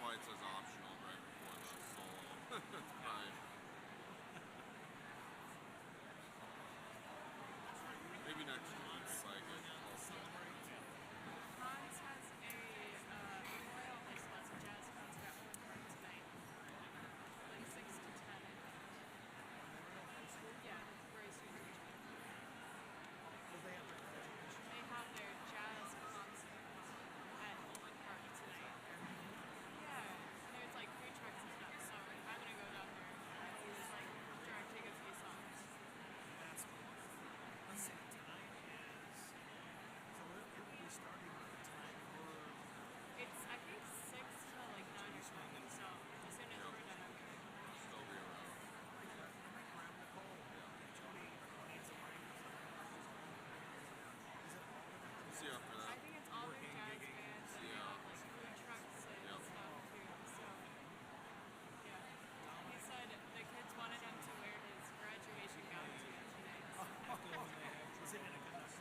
Why it says optional right before the solo. Right. Maybe next week if I get closer. Hans has a memorial high school as a jazz concert at Owen Park tonight, like 6 to 10. Yeah, Grace University. They have their jazz concert at Owen Park tonight. Yeah, and there's like 3 tracks and stuff, so I'm gonna go down there and just like directing a few songs. That's wonderful. Let's see, tonight is, so it will be starting at the time for... It's, I think, 6 to like 9 or something, so as soon as we're done, I'm gonna I'll still be around. I might grab Nicole. Jody needs a break. Is it all of it? See you after I that. think it's all their jazz bands and they Yeah. have like food trucks and Yep. stuff too, so yeah. He said the kids wanted him to wear his graduation gown to it today. Is it in a good enough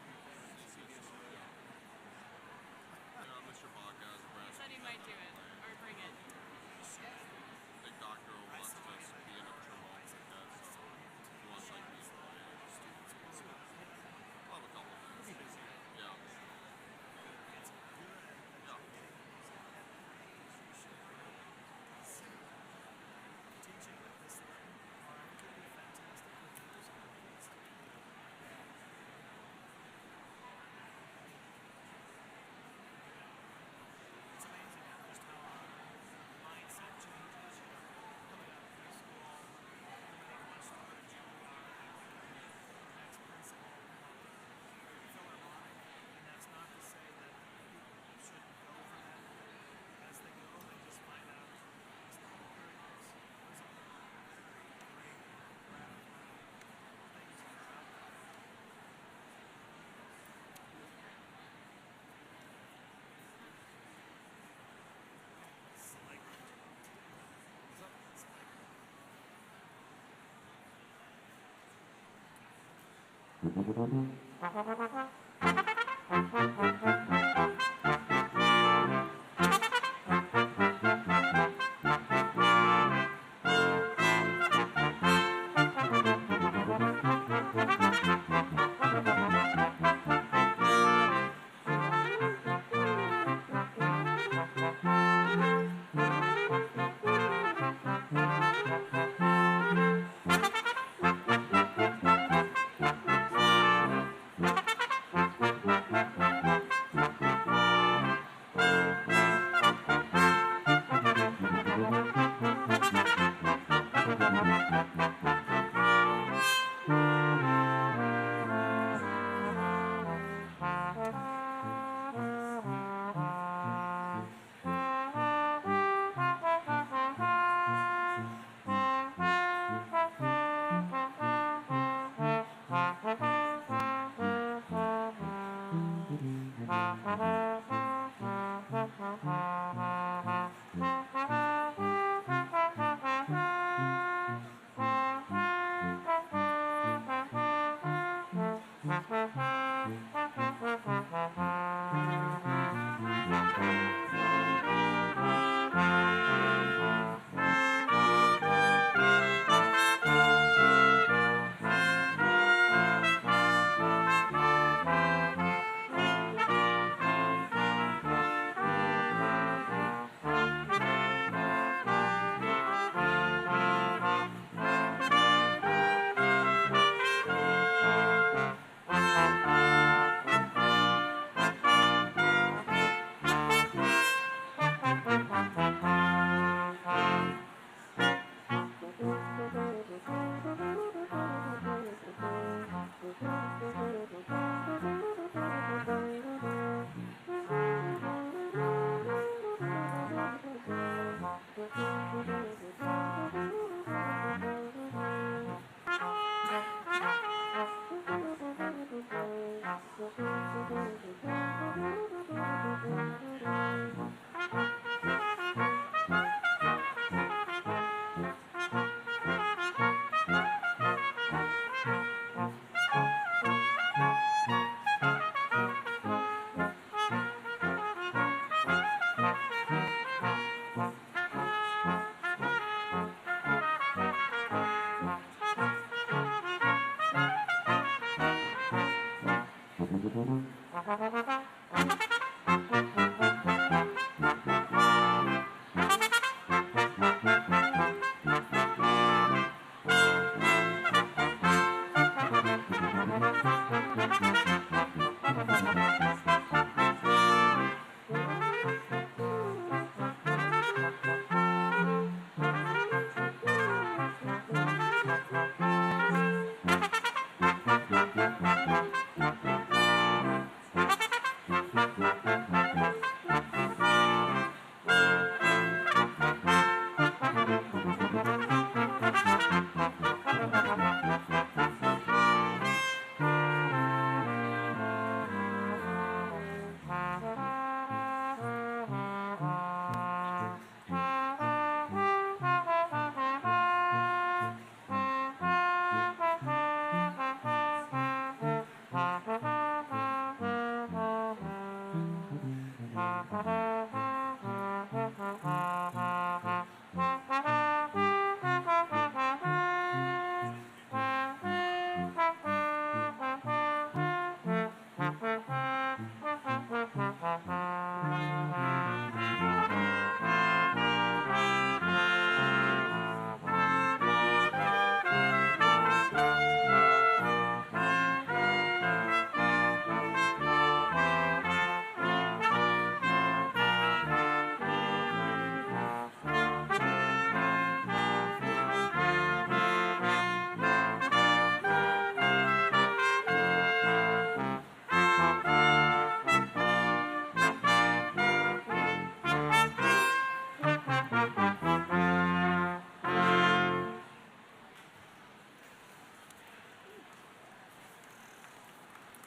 Mr. Baca has a He brass. said he might do it, or bring it. I think Dr. O wants us to be in a Tremont like that, so he wants like me to play. I'll have a couple things. Yeah. Yeah. teaching at this level could be fantastic with music. It's amazing just how our mindset changes, coming out of high school, everybody wants to go to UWEC, next principal, Philharmonic, and that's not to say that people shouldn't go for that. As they go, they just find out it's the whole period is a very great, gratifying things that are out there.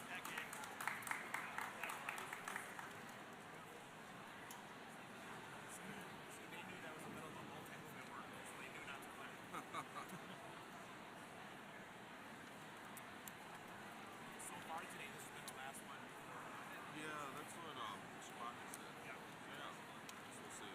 That gig. See, they knew that was the middle of a multi-movement work, so they knew not to play. So far today, this has been the last one. Yeah, that's what Spock said. Yeah. Yeah. So we'll see.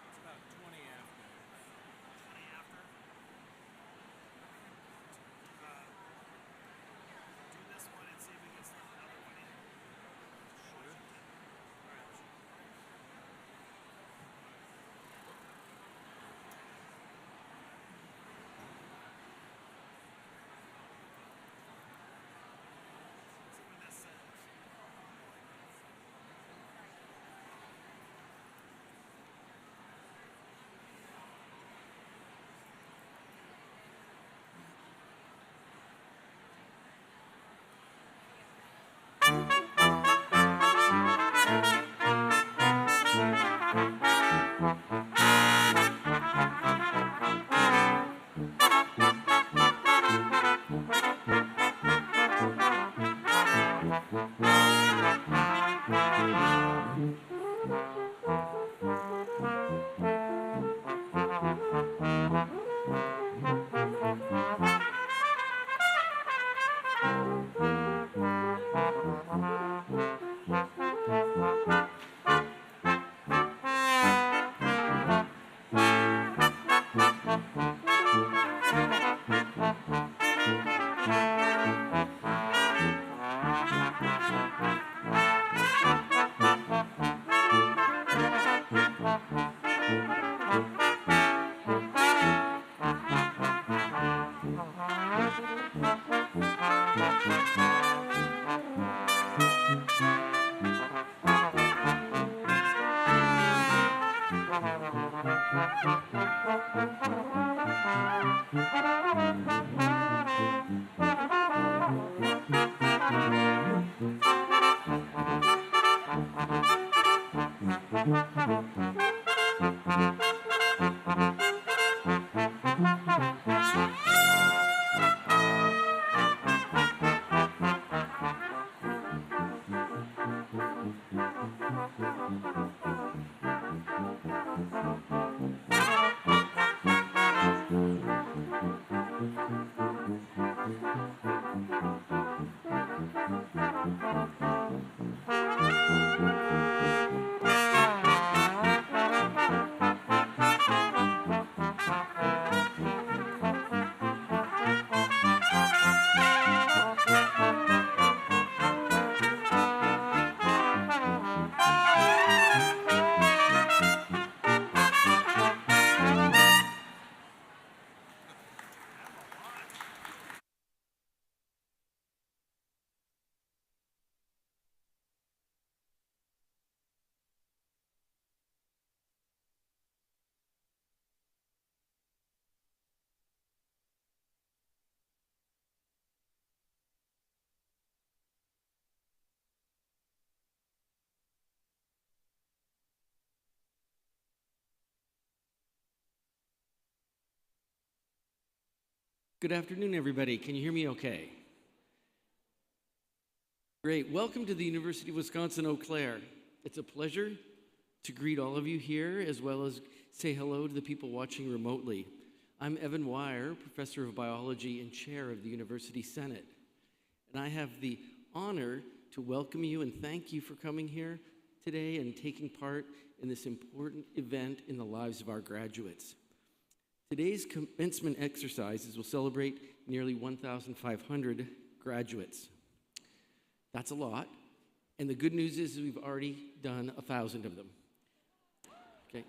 It's about 20 after. 20 after? Do this one and see if we can slip another one in. Sure. Alright. See what this says. Good afternoon, everybody. Can you hear me okay? Great. Welcome to the University of Wisconsin-Eau Claire. It's a pleasure to greet all of you here, as well as say hello to the people watching remotely. I'm Evan Wire, Professor of Biology and Chair of the University Senate. And I have the honor to welcome you and thank you for coming here today and taking part in this important event in the lives of our graduates. Today's commencement exercises will celebrate nearly 1,500 graduates. That's a lot, and the good news is we've already done 1,000 of them. Okay.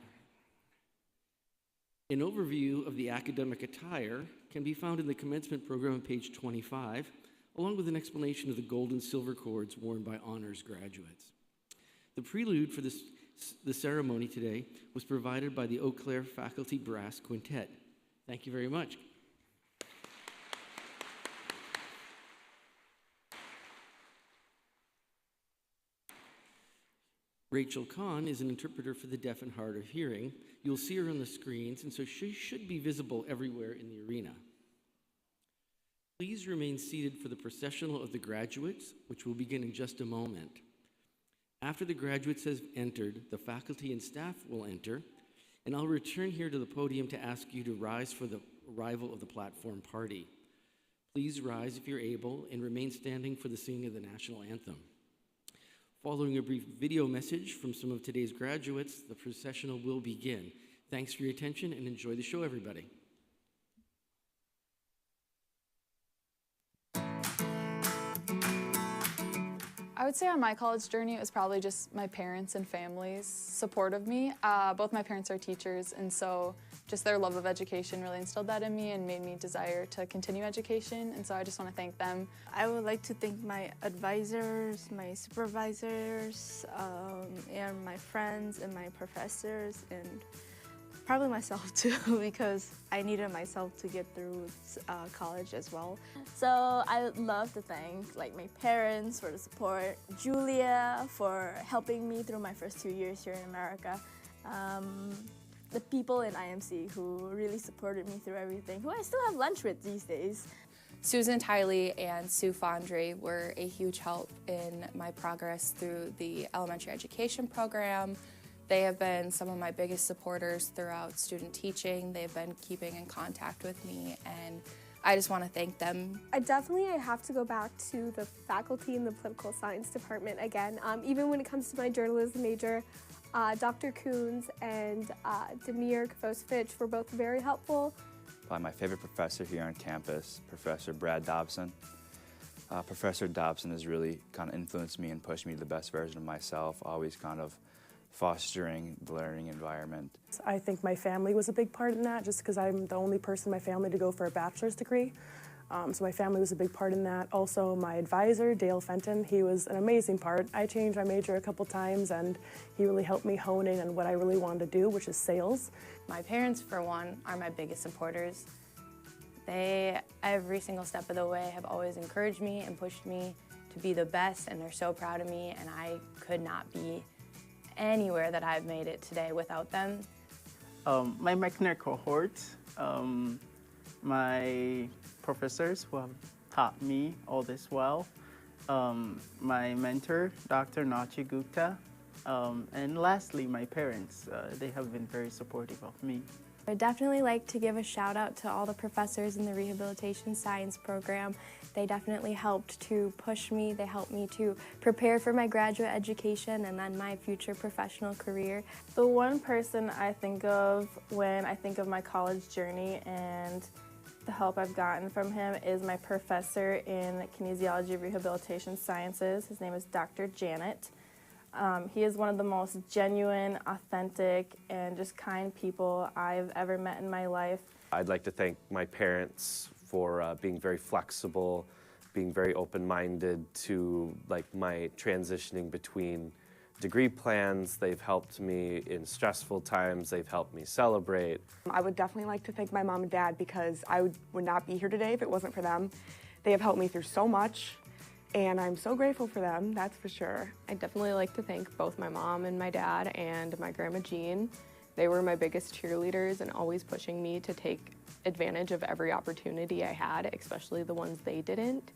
An overview of the academic attire can be found in the commencement program on page 25, along with an explanation of the gold and silver cords worn by honors graduates. The prelude for the ceremony today was provided by the Eau Claire Faculty Brass Quintet. Thank you very much. Rachel Kahn is an interpreter for the deaf and hard of hearing. You'll see her on the screens, and so she should be visible everywhere in the arena. Please remain seated for the processional of the graduates, which will begin in just a moment. After the graduates have entered, the faculty and staff will enter, and I'll return here to the podium to ask you to rise for the arrival of the platform party. Please rise if you're able and remain standing for the singing of the national anthem. Following a brief video message from some of today's graduates, the processional will begin. Thanks for your attention and enjoy the show, everybody. I would say on my college journey, it was probably just my parents and family's support of me. Both my parents are teachers, and so just their love of education really instilled that in me and made me desire to continue education, and so I just want to thank them. I would like to thank my advisors, my supervisors, and my friends and my professors, and probably myself too, because I needed myself to get through college as well. So I would love to thank my parents for the support, Julia for helping me through my first 2 years here in America, the people in IMC who really supported me through everything, who I still have lunch with these days. Susan Tiley and Sue Fondre were a huge help in my progress through the elementary education program. They have been some of my biggest supporters throughout student teaching. They've been keeping in contact with me, and I just want to thank them. I have to go back to the faculty in the political science department again. Even when it comes to my journalism major, Dr. Coons and Demir Kavosevich were both very helpful. By my favorite professor here on campus, Professor Brad Dobson. Professor Dobson has really kind of influenced me and pushed me to the best version of myself, always kind of fostering the learning environment. I think my family was a big part in that, just because I'm the only person in my family to go for a bachelor's degree. So my family was a big part in that. Also, my advisor, Dale Fenton, he was an amazing part. I changed my major a couple times, and he really helped me hone in on what I really wanted to do, which is sales. My parents, for one, are my biggest supporters. They, every single step of the way, have always encouraged me and pushed me to be the best, and they're so proud of me, and I could not be anywhere that I've made it today without them. My McNair cohort, my professors who have taught me all this well, my mentor, Dr. Nachi Gupta, and lastly, my parents. They have been very supportive of me. I'd definitely like to give a shout out to all the professors in the rehabilitation science program They definitely helped to push me. They helped me to prepare for my graduate education and then my future professional career. The one person I think of when I think of my college journey and the help I've gotten from him is my professor in kinesiology rehabilitation sciences. His name is Dr. Janet. He is one of the most genuine, authentic, and just kind people I've ever met in my life. I'd like to thank my parents for being very flexible, being very open-minded to my transitioning between degree plans. They've helped me in stressful times. They've helped me celebrate. I would definitely like to thank my mom and dad because I would not be here today if it wasn't for them. They have helped me through so much, and I'm so grateful for them, that's for sure. I'd definitely like to thank both my mom and my dad and my grandma Jean. They were my biggest cheerleaders and always pushing me to take advantage of every opportunity I had, especially the ones they didn't.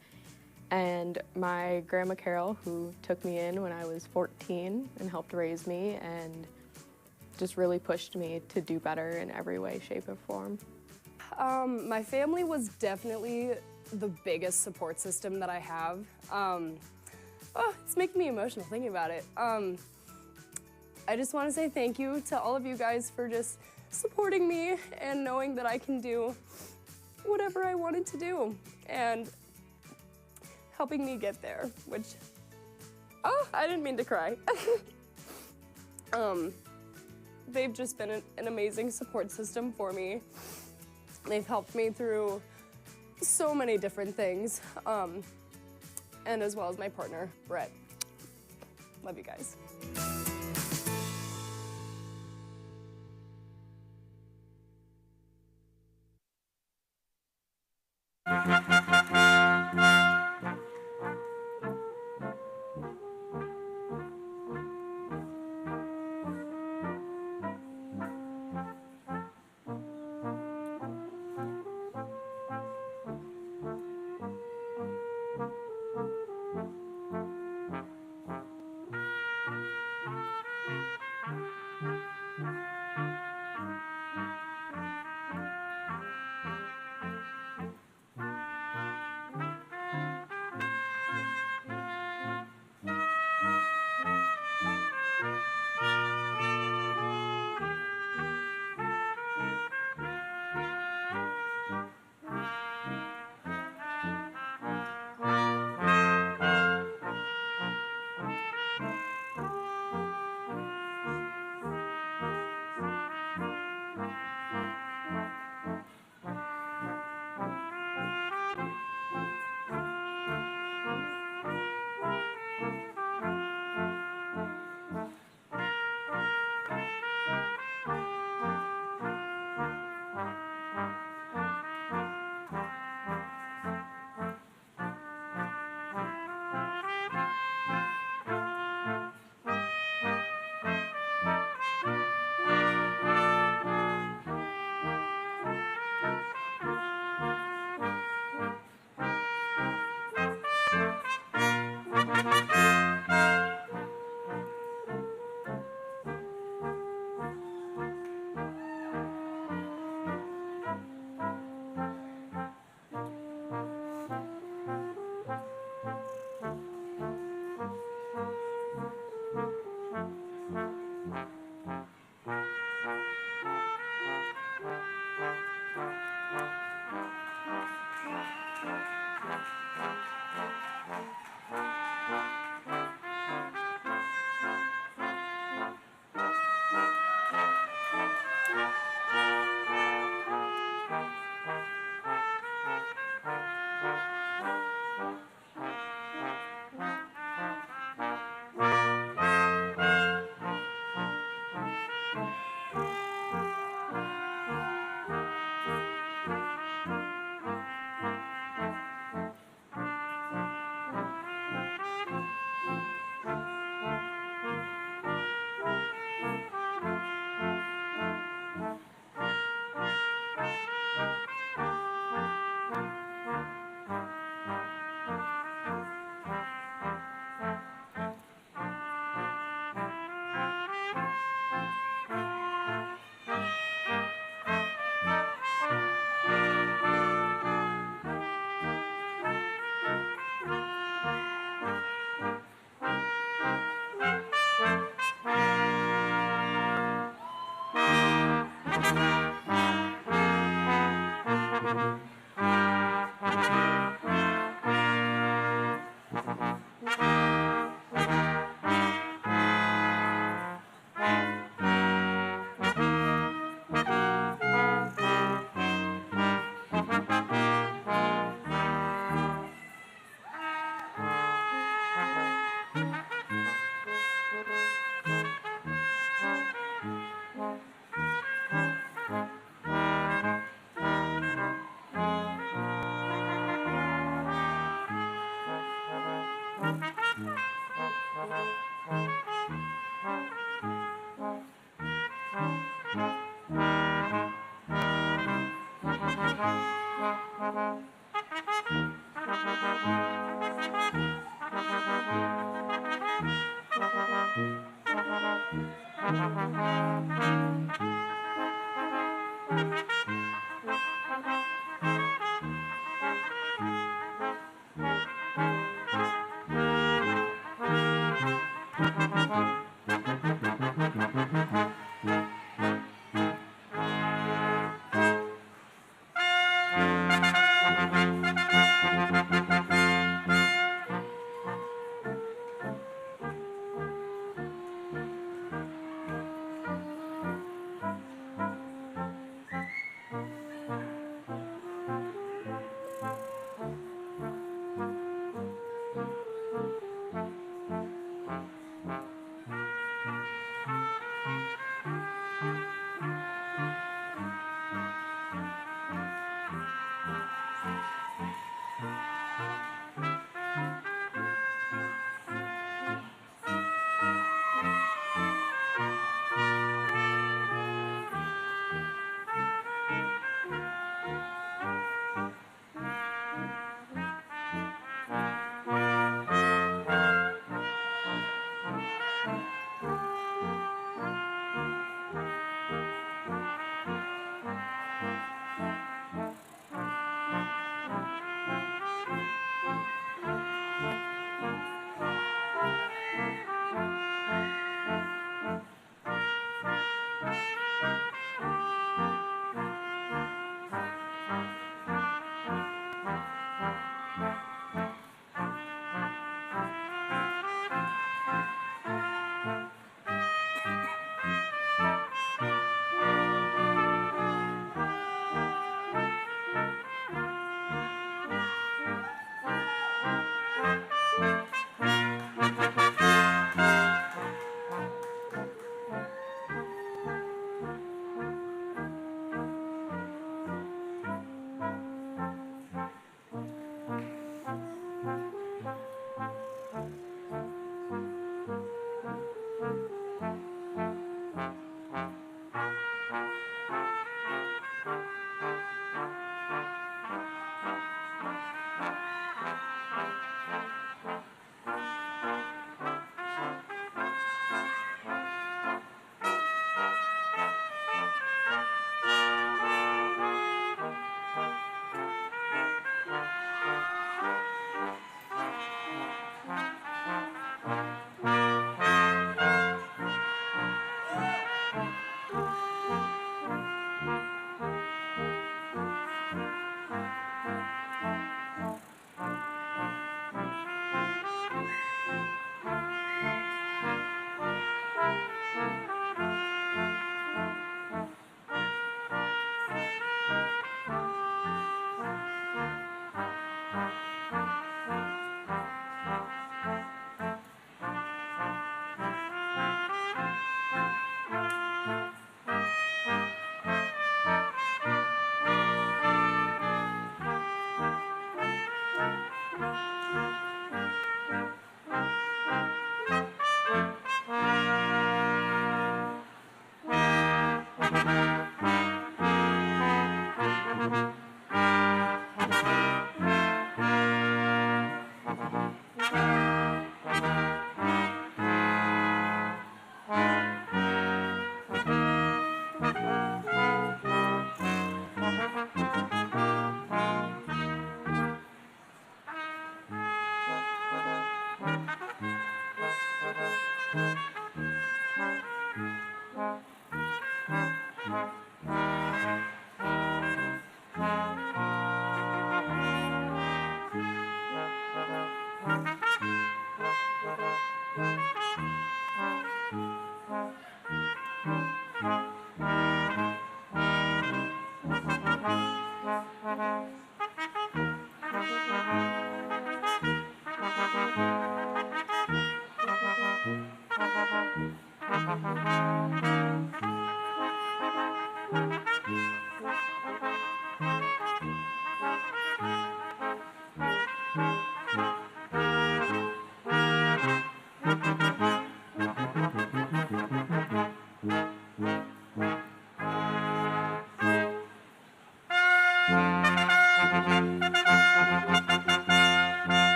And my grandma Carol, who took me in when I was 14 and helped raise me and just really pushed me to do better in every way, shape, or form. My family was definitely the biggest support system that I have. It's making me emotional thinking about it. I just want to say thank you to all of you guys for just supporting me and knowing that I can do whatever I wanted to do and helping me get there, which, I didn't mean to cry. They've just been an amazing support system for me. They've helped me through so many different things, and as well as my partner, Brett. Love you guys.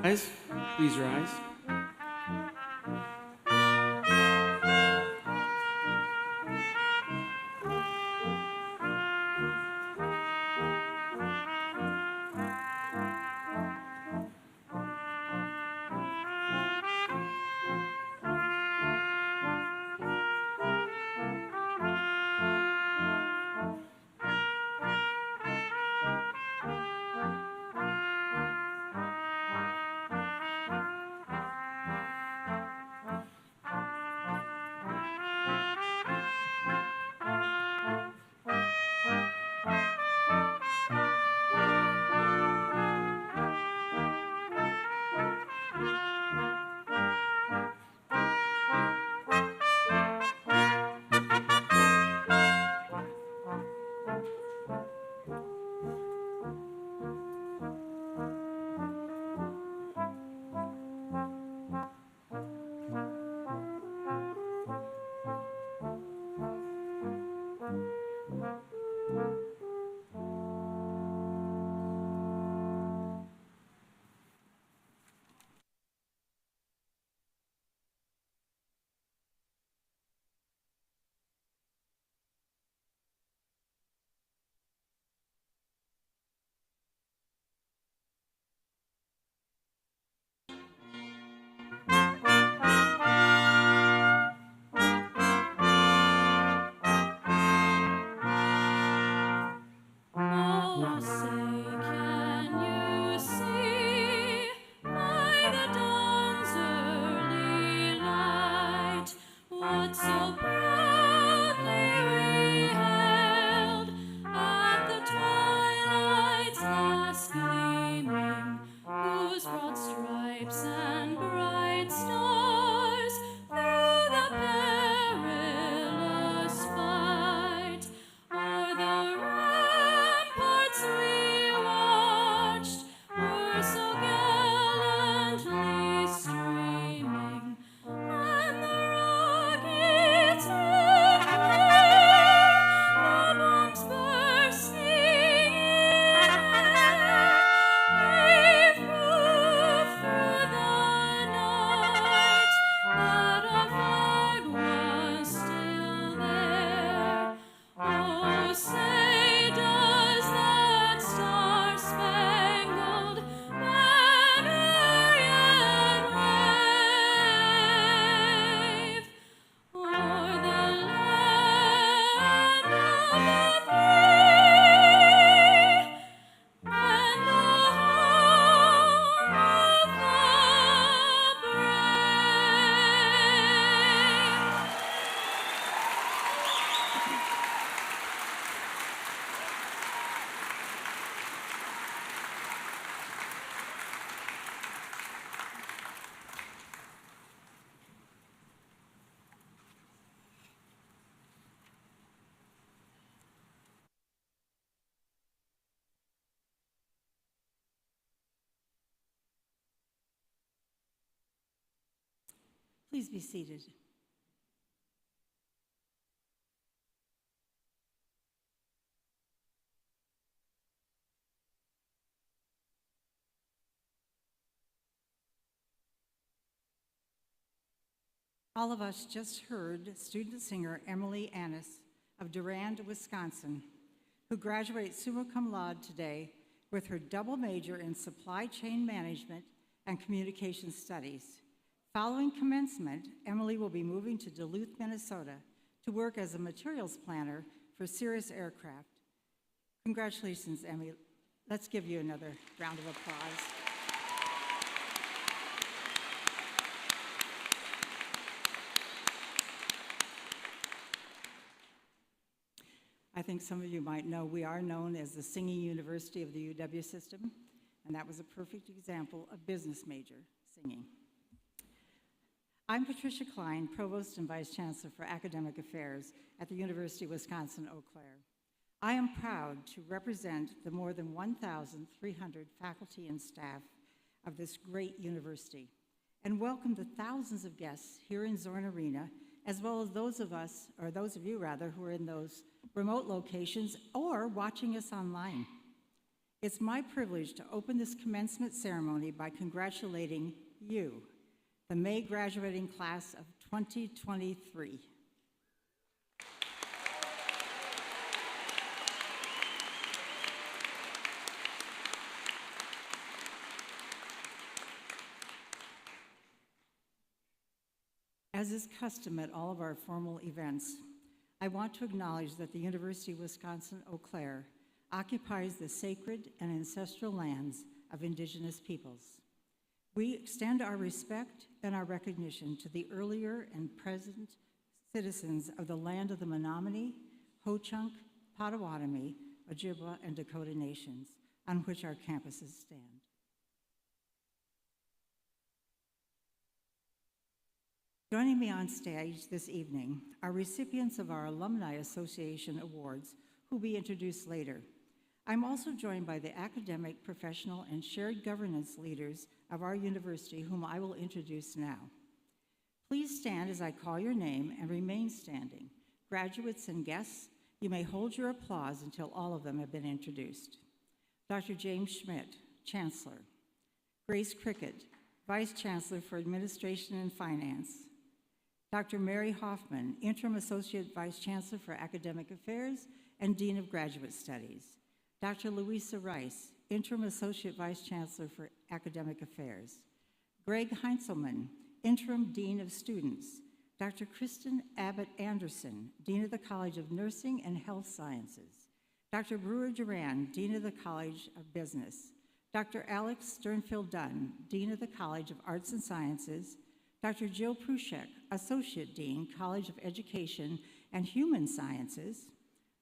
rise. Please rise. Oh, say, can you see by the dawn's early light what so proudly we hailed at the twilight's last gleaming, whose broad stripes and bright stars through the perilous fight o'er the ramparts we watched were so gallantly streaming, and the rockets red glare, the bombs bursting in air, gave proof through the night that our flag was still there. Oh, say does that star-spangled banner yet wave o'er the land of the free and the home of the brave? Please be seated. All of us just heard student singer Emily Annis of Durand, Wisconsin, who graduates summa cum laude today with her double major in supply chain management and communication studies. Following commencement, Emily will be moving to Duluth, Minnesota to work as a materials planner for Cirrus Aircraft. Congratulations, Emily. Let's give you another round of applause. I think some of you might know we are known as the Singing University of the UW system, and that was a perfect example of business major singing. I'm Patricia Klein, Provost and Vice Chancellor for Academic Affairs at the University of Wisconsin-Eau Claire. I am proud to represent the more than 1,300 faculty and staff of this great university and welcome the thousands of guests here in Zorn Arena, as well as those of you who are in those remote locations or watching us online. It's my privilege to open this commencement ceremony by congratulating you, the May graduating class of 2023. As is custom at all of our formal events, I want to acknowledge that the University of Wisconsin-Eau Claire occupies the sacred and ancestral lands of Indigenous peoples. We extend our respect and our recognition to the earlier and present citizens of the land of the Menominee, Ho-Chunk, Potawatomi, Ojibwa, and Dakota nations on which our campuses stand. Joining me on stage this evening are recipients of our Alumni Association Awards, who will be introduced later. I'm also joined by the academic, professional, and shared governance leaders of our university, whom I will introduce now. Please stand as I call your name and remain standing. Graduates and guests, you may hold your applause until all of them have been introduced. Dr. James Schmidt, Chancellor. Grace Cricket, Vice Chancellor for Administration and Finance. Dr. Mary Hoffman, Interim Associate Vice Chancellor for Academic Affairs and Dean of Graduate Studies. Dr. Louisa Rice, Interim Associate Vice Chancellor for Academic Affairs. Greg Heinzelman, Interim Dean of Students. Dr. Kristen Abbott Anderson, Dean of the College of Nursing and Health Sciences. Dr. Brewer Duran, Dean of the College of Business. Dr. Alex Sternfield Dunn, Dean of the College of Arts and Sciences. Dr. Jill Prushek, Associate Dean, College of Education and Human Sciences.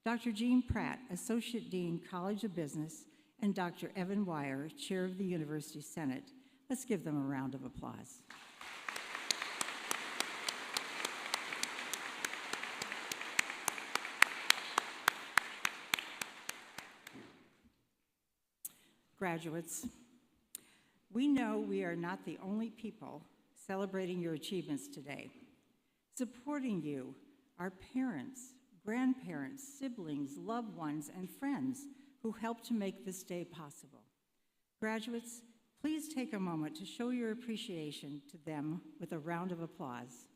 Dr. Jean Pratt, Associate Dean, College of Business, and Dr. Evan Wire, Chair of the University Senate. Let's give them a round of applause. Graduates, we know we are not the only people celebrating your achievements today. Supporting you are parents, grandparents, siblings, loved ones, and friends who helped to make this day possible. Graduates, please take a moment to show your appreciation to them with a round of applause.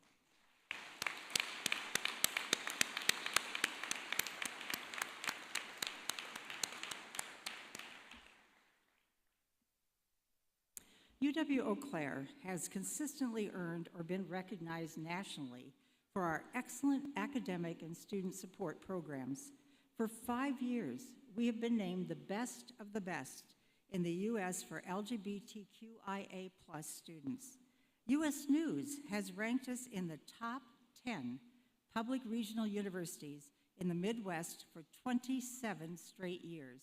UW-Eau Claire has consistently earned or been recognized nationally for our excellent academic and student support programs. For 5 years, we have been named the best of the best in the U.S. for LGBTQIA+ students. U.S. News has ranked us in the top 10 public regional universities in the Midwest for 27 straight years.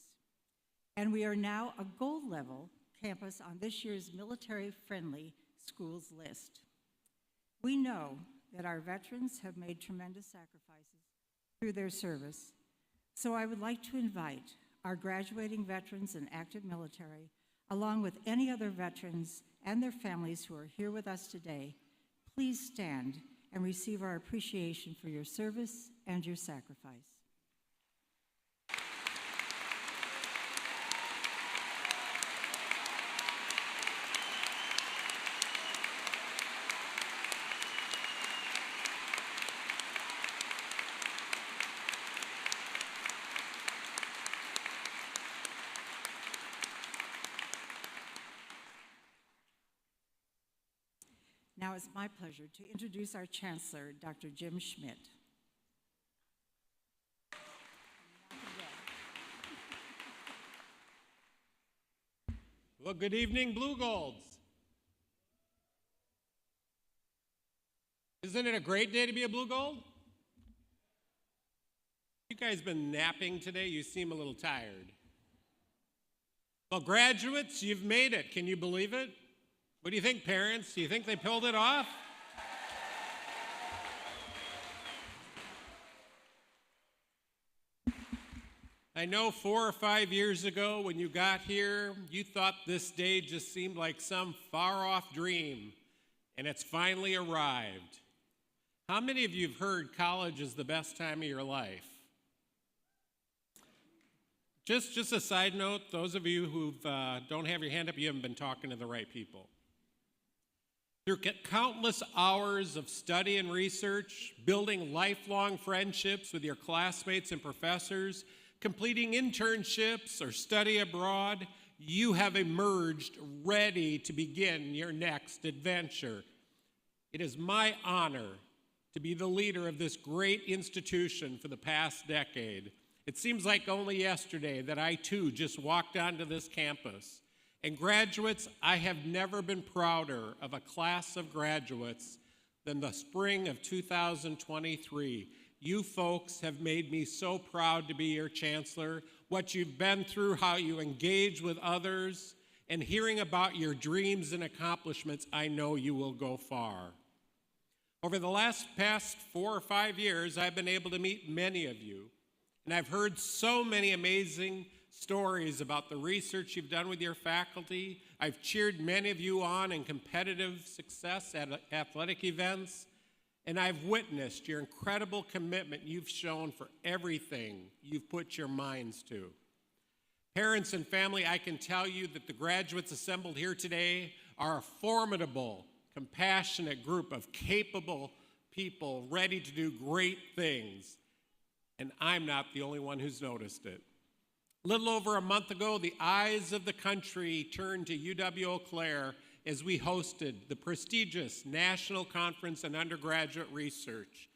And we are now a gold level campus on this year's military-friendly schools list. We know that our veterans have made tremendous sacrifices through their service, so I would like to invite our graduating veterans and active military, along with any other veterans and their families who are here with us today, please stand and receive our appreciation for your service and your sacrifice. Now it's my pleasure to introduce our Chancellor, Dr. Jim Schmidt. Well, good evening, Blue Golds. Isn't it a great day to be a Blue Gold? You guys been napping today? You seem a little tired. Well, graduates, you've made it. Can you believe it? What do you think, parents? Do you think they pulled it off? I know 4 or 5 years ago when you got here, you thought this day just seemed like some far-off dream, and it's finally arrived. How many of you have heard college is the best time of your life? Just a side note, those of you who don't have your hand up, you haven't been talking to the right people. Through countless hours of study and research, building lifelong friendships with your classmates and professors, completing internships or study abroad, you have emerged ready to begin your next adventure. It is my honor to be the leader of this great institution for the past decade. It seems like only yesterday that I too just walked onto this campus. And graduates, I have never been prouder of a class of graduates than the spring of 2023. You folks have made me so proud to be your chancellor. What you've been through, how you engage with others, and hearing about your dreams and accomplishments, I know you will go far. Over the past 4 or 5 years, I've been able to meet many of you, and I've heard so many amazing stories about the research you've done with your faculty. I've cheered many of you on in competitive success at athletic events, and I've witnessed your incredible commitment you've shown for everything you've put your minds to. Parents and family, I can tell you that the graduates assembled here today are a formidable, compassionate group of capable people ready to do great things, and I'm not the only one who's noticed it. A little over a month ago, the eyes of the country turned to UW-Eau Claire as we hosted the prestigious National Conference on Undergraduate Research.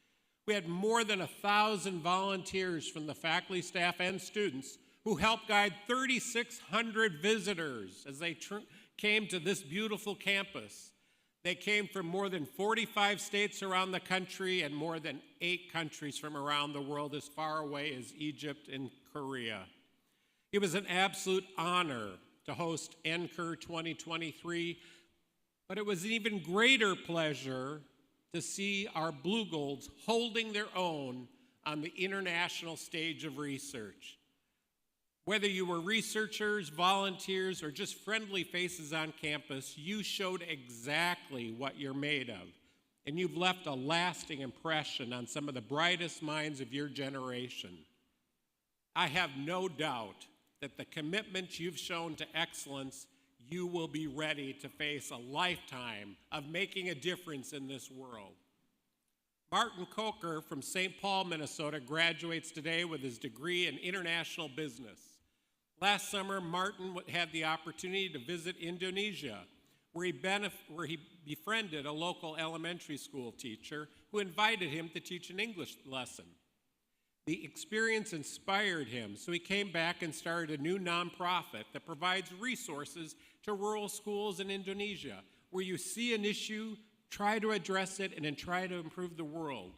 We had more than 1,000 volunteers from the faculty, staff, and students who helped guide 3,600 visitors as they came to this beautiful campus. They came from more than 45 states around the country and more than 8 countries from around the world, as far away as Egypt and Korea. It was an absolute honor to host NCUR 2023, but it was an even greater pleasure to see our Blue Golds holding their own on the international stage of research. Whether you were researchers, volunteers, or just friendly faces on campus, you showed exactly what you're made of, and you've left a lasting impression on some of the brightest minds of your generation. I have no doubt that the commitment you've shown to excellence, you will be ready to face a lifetime of making a difference in this world. Martin Coker from St. Paul, Minnesota, graduates today with his degree in international business. Last summer, Martin had the opportunity to visit Indonesia, where he befriended a local elementary school teacher who invited him to teach an English lesson. The experience inspired him, so he came back and started a new nonprofit that provides resources to rural schools in Indonesia, where you see an issue, try to address it, and then try to improve the world.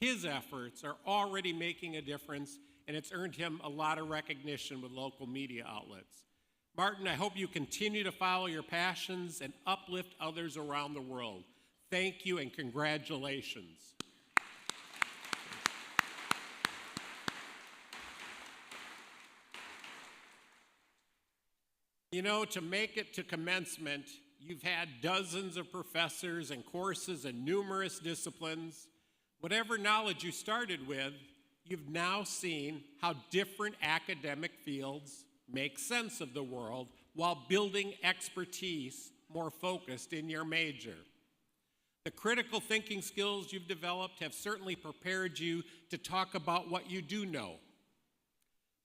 His efforts are already making a difference, and it's earned him a lot of recognition with local media outlets. Martin, I hope you continue to follow your passions and uplift others around the world. Thank you and congratulations. You know, to make it to commencement, you've had dozens of professors and courses in numerous disciplines. Whatever knowledge you started with, you've now seen how different academic fields make sense of the world while building expertise more focused in your major. The critical thinking skills you've developed have certainly prepared you to talk about what you do know.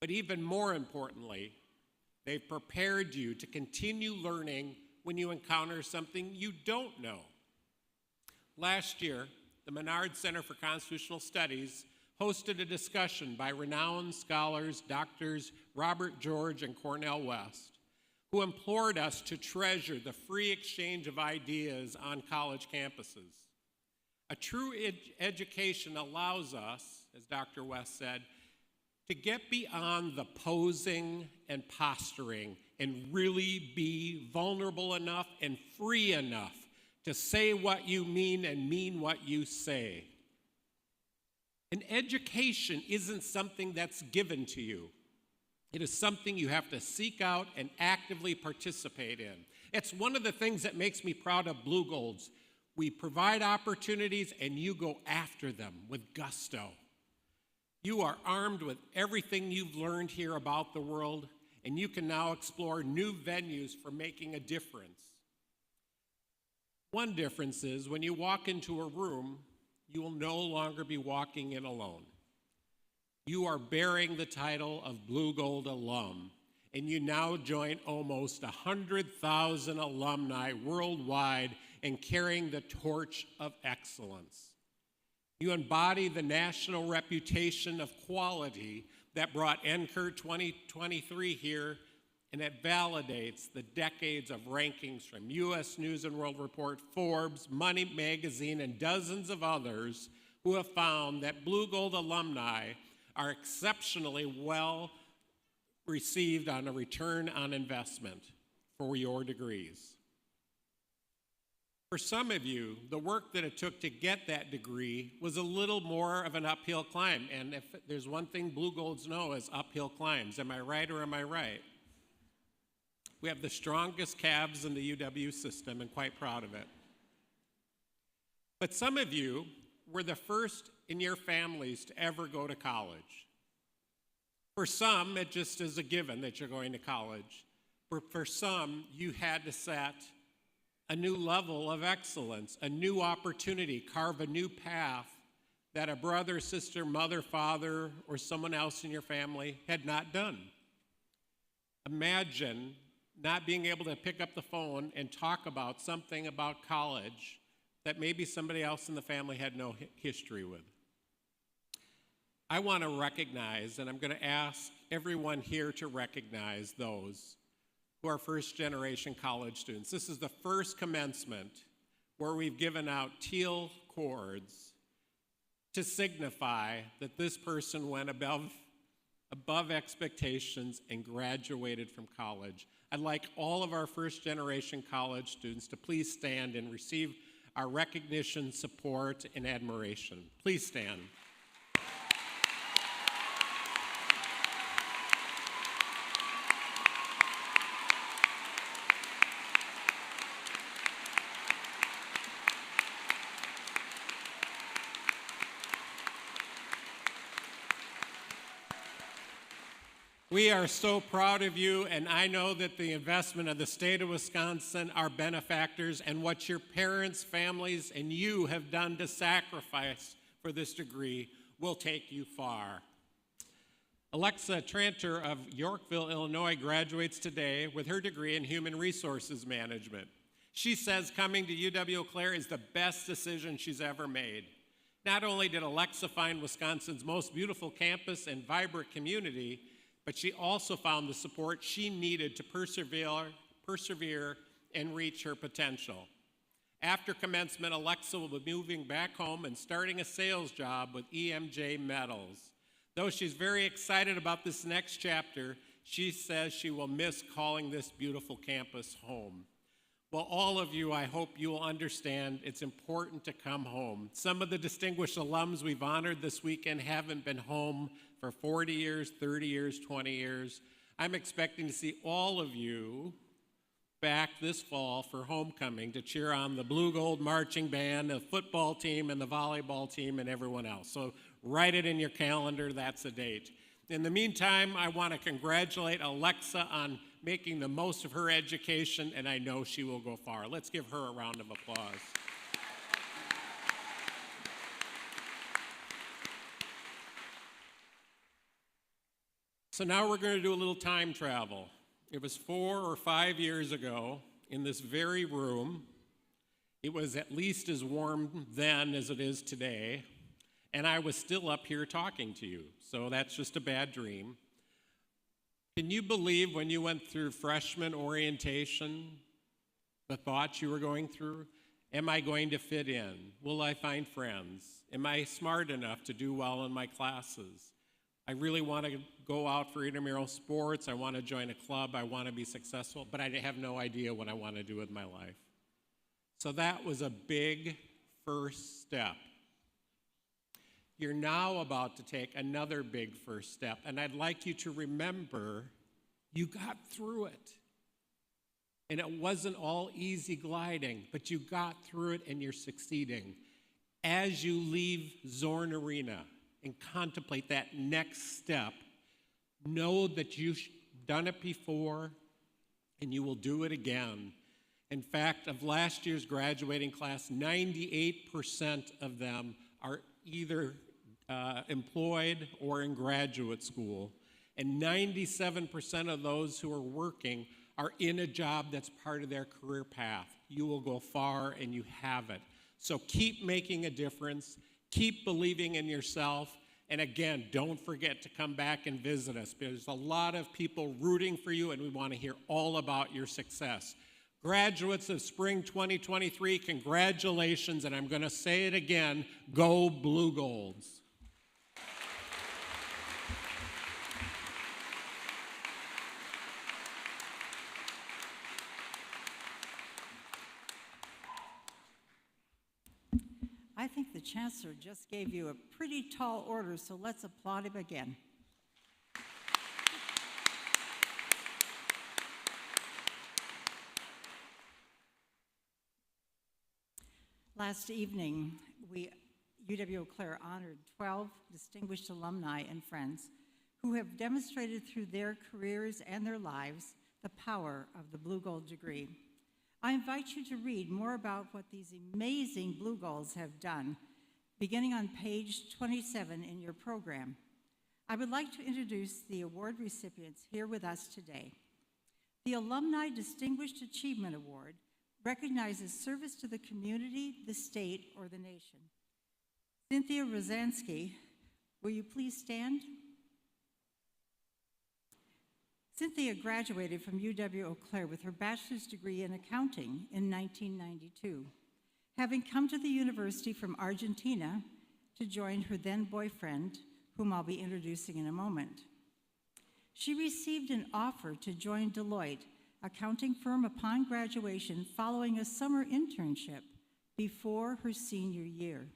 But even more importantly, they've prepared you to continue learning when you encounter something you don't know. Last year, the Menard Center for Constitutional Studies hosted a discussion by renowned scholars, Drs. Robert George and Cornel West, who implored us to treasure the free exchange of ideas on college campuses. A true education allows us, as Dr. West said, to get beyond the posing and posturing and really be vulnerable enough and free enough to say what you mean and mean what you say. An education isn't something that's given to you. It is something you have to seek out and actively participate in. It's one of the things that makes me proud of Blue Golds. We provide opportunities and you go after them with gusto. You are armed with everything you've learned here about the world, and you can now explore new venues for making a difference. One difference is when you walk into a room, you will no longer be walking in alone. You are bearing the title of Blue Gold alum, and you now join almost 100,000 alumni worldwide in carrying the torch of excellence. You embody the national reputation of quality that brought NCUR 2023 here, and it validates the decades of rankings from U.S. News & World Report, Forbes, Money Magazine, and dozens of others who have found that Blue Gold alumni are exceptionally well received on a return on investment for your degrees. For some of you, the work that it took to get that degree was a little more of an uphill climb, and if there's one thing Blue Golds know is uphill climbs. Am I right or am I right? We have the strongest calves in the UW system and quite proud of it. But some of you were the first in your families to ever go to college. For some, it just is a given that you're going to college. For some, you had to set a new level of excellence, a new opportunity, carve a new path that a brother, sister, mother, father, or someone else in your family had not done. Imagine not being able to pick up the phone and talk about something about college that maybe somebody else in the family had no history with. I want to recognize, and I'm going to ask everyone here to recognize those who are first-generation college students. This is the first commencement where we've given out teal cords to signify that this person went above expectations and graduated from college. I'd like all of our first-generation college students to please stand and receive our recognition, support, and admiration. Please stand. We are so proud of you, and I know that the investment of the state of Wisconsin, our benefactors, and what your parents, families, and you have done to sacrifice for this degree will take you far. Alexa Tranter of Yorkville, Illinois graduates today with her degree in Human Resources Management. She says coming to UW-Eau Claire is the best decision she's ever made. Not only did Alexa find Wisconsin's most beautiful campus and vibrant community, but she also found the support she needed to persevere and reach her potential. After commencement, Alexa will be moving back home and starting a sales job with EMJ Metals. Though she's very excited about this next chapter, she says she will miss calling this beautiful campus home. Well, all of you, I hope you will understand it's important to come home. Some of the distinguished alums we've honored this weekend haven't been home for 40 years, 30 years, 20 years. I'm expecting to see all of you back this fall for homecoming to cheer on the Blue Gold Marching Band, the football team, and the volleyball team, and everyone else. So write it in your calendar, that's a date. In the meantime, I want to congratulate Alexa on making the most of her education, and I know she will go far. Let's give her a round of applause. So now we're going to do a little time travel. It was 4 or 5 years ago in this very room. It was at least as warm then as it is today, and I was still up here talking to you, so that's just a bad dream. Can you believe when you went through freshman orientation, the thoughts you were going through? Am I going to fit in? Will I find friends? Am I smart enough to do well in my classes? I really want to go out for intramural sports. I want to join a club. I want to be successful, but I have no idea what I want to do with my life. So that was a big first step. You're now about to take another big first step, and I'd like you to remember you got through it. And it wasn't all easy gliding, but you got through it and you're succeeding. As you leave Zorn Arena, and contemplate that next step, know that you've done it before and you will do it again. In fact, of last year's graduating class, 98% of them are either employed or in graduate school. And 97% of those who are working are in a job that's part of their career path. You will go far and you have it. So keep making a difference, keep believing in yourself, and again, don't forget to come back and visit us. There's a lot of people rooting for you and we want to hear all about your success. Graduates of Spring 2023, congratulations, and I'm going to say it again, go Blue Golds. I think the Chancellor just gave you a pretty tall order, so let's applaud him again. Last evening, UW-Eau Claire honored 12 distinguished alumni and friends who have demonstrated through their careers and their lives the power of the Blue Gold degree. I invite you to read more about what these amazing Blue Golds have done, beginning on page 27 in your program. I would like to introduce the award recipients here with us today. The Alumni Distinguished Achievement Award recognizes service to the community, the state, or the nation. Cynthia Rosansky, will you please stand? Cynthia graduated from UW-Eau Claire with her bachelor's degree in accounting in 1992, having come to the university from Argentina to join her then boyfriend, whom I'll be introducing in a moment. She received an offer to join Deloitte, accounting firm, upon graduation following a summer internship before her senior year.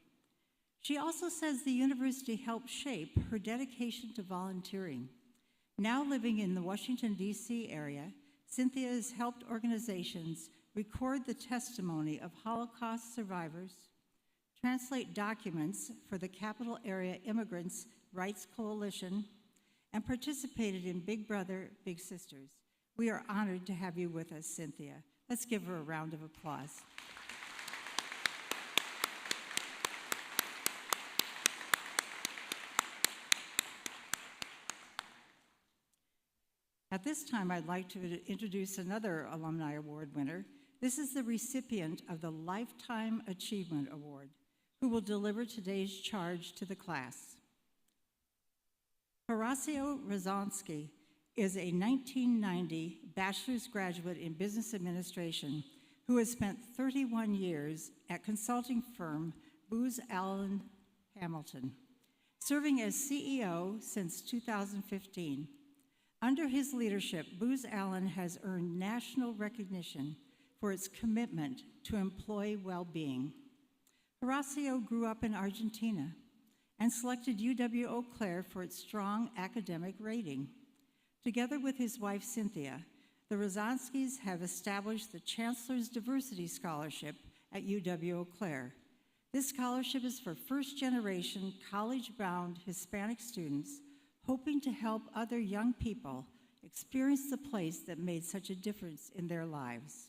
She also says the university helped shape her dedication to volunteering. Now living in the Washington, D.C. area, Cynthia has helped organizations record the testimony of Holocaust survivors, translate documents for the Capital Area Immigrants' Rights Coalition, and participated in Big Brother, Big Sisters. We are honored to have you with us, Cynthia. Let's give her a round of applause. At this time, I'd like to introduce another Alumni Award winner. This is the recipient of the Lifetime Achievement Award, who will deliver today's charge to the class. Horacio Rosansky is a 1990 bachelor's graduate in business administration who has spent 31 years at consulting firm Booz Allen Hamilton, serving as CEO since 2015. Under his leadership, Booz Allen has earned national recognition for its commitment to employee well-being. Horacio grew up in Argentina and selected UW-Eau Claire for its strong academic rating. Together with his wife, Cynthia, the Rosanskys have established the Chancellor's Diversity Scholarship at UW-Eau Claire. This scholarship is for first-generation, college-bound Hispanic students hoping to help other young people experience the place that made such a difference in their lives.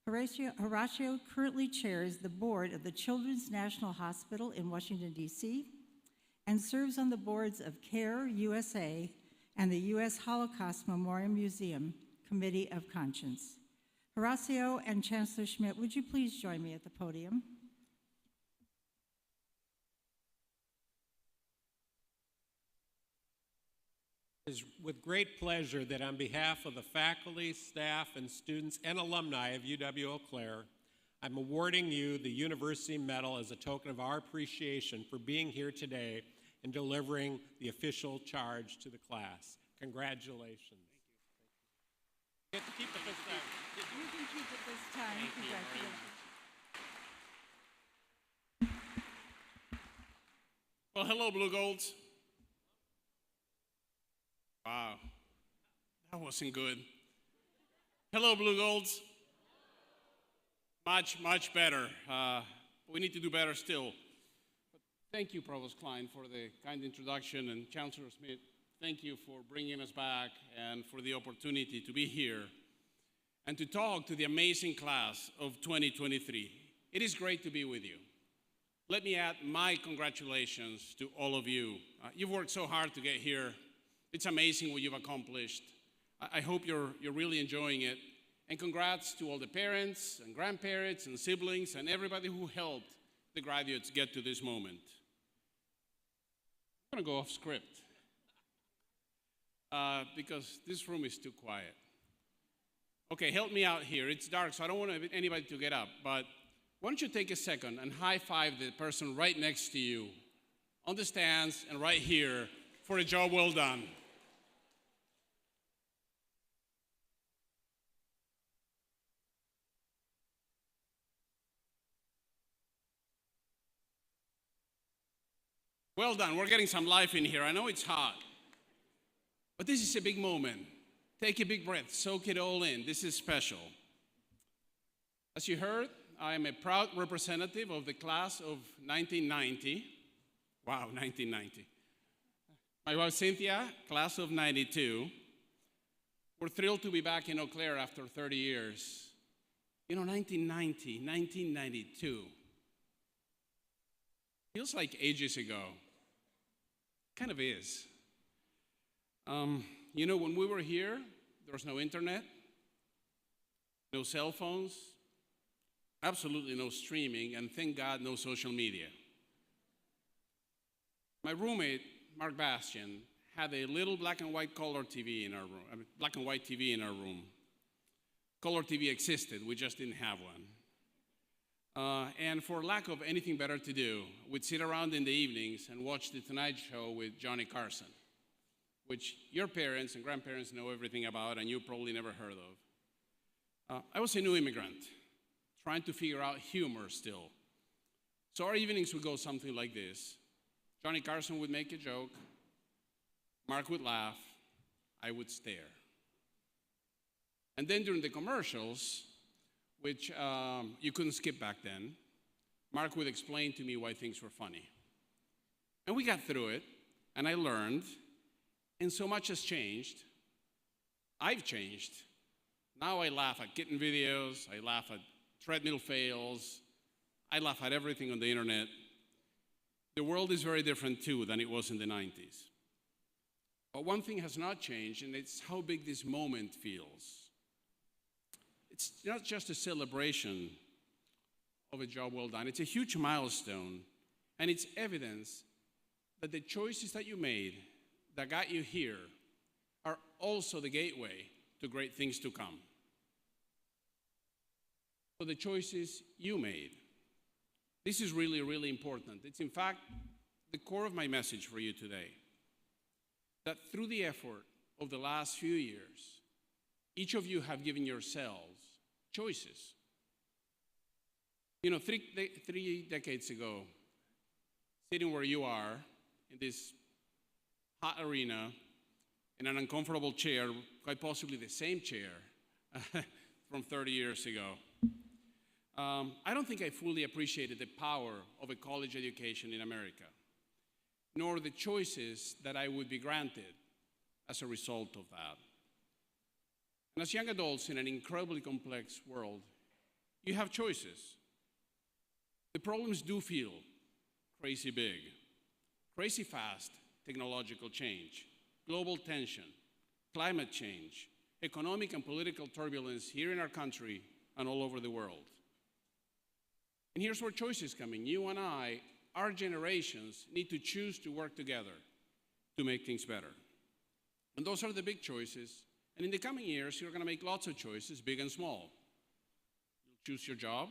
Horacio currently chairs the board of the Children's National Hospital in Washington, D.C., and serves on the boards of CARE USA and the U.S. Holocaust Memorial Museum Committee of Conscience. Horacio and Chancellor Schmidt, would you please join me at the podium? It is with great pleasure that on behalf of the faculty, staff, and students and alumni of UW-Eau Claire, I'm awarding you the University Medal as a token of our appreciation for being here today and delivering the official charge to the class. Congratulations. You get to keep it this time. You can keep it this time. Congratulations. Well, hello, Blue Golds. Wow, that wasn't good. Hello, Blue Golds. Much, much better. We need to do better still. Thank you, Provost Klein, for the kind introduction, and Chancellor Smith, thank you for bringing us back and for the opportunity to be here and to talk to the amazing class of 2023. It is great to be with you. Let me add my congratulations to all of you. You've worked so hard to get here. It's amazing what you've accomplished. I hope you're really enjoying it. And congrats to all the parents and grandparents and siblings and everybody who helped the graduates get to this moment. I'm gonna go off script because this room is too quiet. Okay, help me out here. It's dark, so I don't want anybody to get up, but why don't you take a second and high-five the person right next to you on the stands and right here for a job well done. Well done. We're getting some life in here. I know it's hot, but this is a big moment. Take a big breath. Soak it all in. This is special. As you heard, I am a proud representative of the class of 1990. Wow, 1990. My wife Cynthia, class of 92. We're thrilled to be back in Eau Claire after 30 years. You know, 1992. Feels like ages ago. Kind of is. You know, when we were here, there was no internet, no cell phones, absolutely no streaming, and thank God, no social media. My roommate, Mark Bastian, had a little black and white color TV in our room, black and white TV in our room. Color TV existed, we just didn't have one. And for lack of anything better to do, we'd sit around in the evenings and watch The Tonight Show with Johnny Carson, which your parents and grandparents know everything about and you probably never heard of. I was a new immigrant, trying to figure out humor still. So our evenings would go something like this. Johnny Carson would make a joke, Mark would laugh, I would stare. And then during the commercials, which you couldn't skip back then, Mark would explain to me why things were funny. And we got through it, and I learned, and so much has changed. I've changed. Now I laugh at kitten videos, I laugh at treadmill fails, I laugh at everything on the internet. The world is very different too than it was in the 90s. But one thing has not changed, and it's how big this moment feels. It's not just a celebration of a job well done, it's a huge milestone, and it's evidence that the choices that you made that got you here are also the gateway to great things to come. So the choices you made. This is really, really important. It's in fact the core of my message for you today. That through the effort of the last few years, each of you have given yourselves choices. You know, three decades ago, sitting where you are in this hot arena, in an uncomfortable chair, quite possibly the same chair from 30 years ago, I don't think I fully appreciated the power of a college education in America, nor the choices that I would be granted as a result of that. And as young adults in an incredibly complex world, you have choices. The problems do feel crazy big, crazy fast technological change, global tension, climate change, economic and political turbulence here in our country and all over the world. And here's where choices come in. You and I, our generations, need to choose to work together to make things better. And those are the big choices. And in the coming years, you're going to make lots of choices, big and small. You'll choose your job.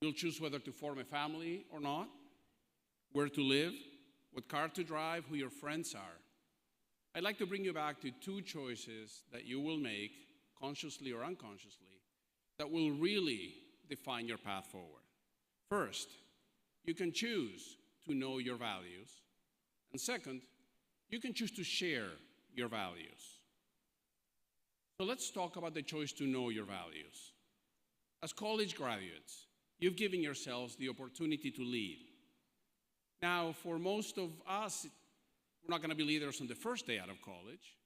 You'll choose whether to form a family or not, where to live, what car to drive, who your friends are. I'd like to bring you back to two choices that you will make, consciously or unconsciously, that will really define your path forward. First, you can choose to know your values. And second, you can choose to share your values. So let's talk about the choice to know your values. As college graduates, you've given yourselves the opportunity to lead. Now, for most of us, we're not going to be leaders on the first day out of college,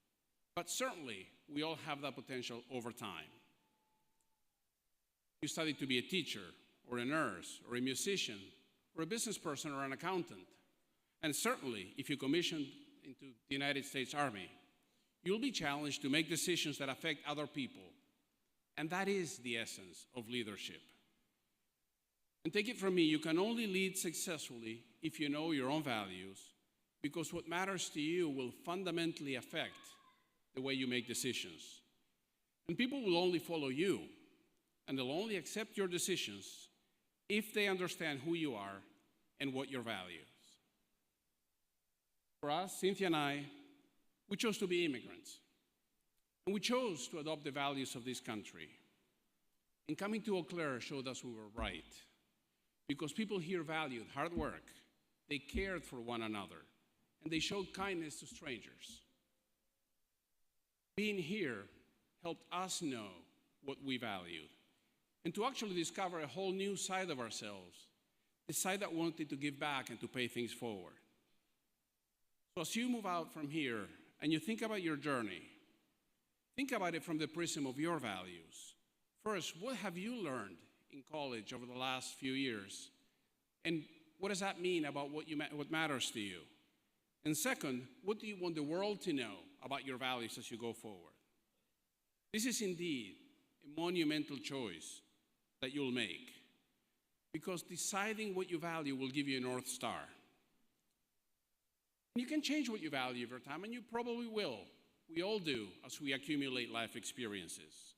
but certainly we all have that potential over time. You study to be a teacher, or a nurse, or a musician, or a business person, or an accountant. And certainly, if you commissioned into the United States Army, you'll be challenged to make decisions that affect other people. And that is the essence of leadership. And take it from me, you can only lead successfully if you know your own values, because what matters to you will fundamentally affect the way you make decisions. And people will only follow you, and they'll only accept your decisions if they understand who you are and what your values. For us, Cynthia and I, we chose to be immigrants. And we chose to adopt the values of this country. And coming to Eau Claire showed us we were right. Because people here valued hard work, they cared for one another, and they showed kindness to strangers. Being here helped us know what we valued, and to actually discover a whole new side of ourselves, the side that wanted to give back and to pay things forward. So as you move out from here and you think about your journey, think about it from the prism of your values. First, what have you learned in college over the last few years? And what does that mean about what matters to you? And second, what do you want the world to know about your values as you go forward? This is indeed a monumental choice that you'll make, because deciding what you value will give you a North Star. You can change what you value over time, and you probably will. We all do as we accumulate life experiences.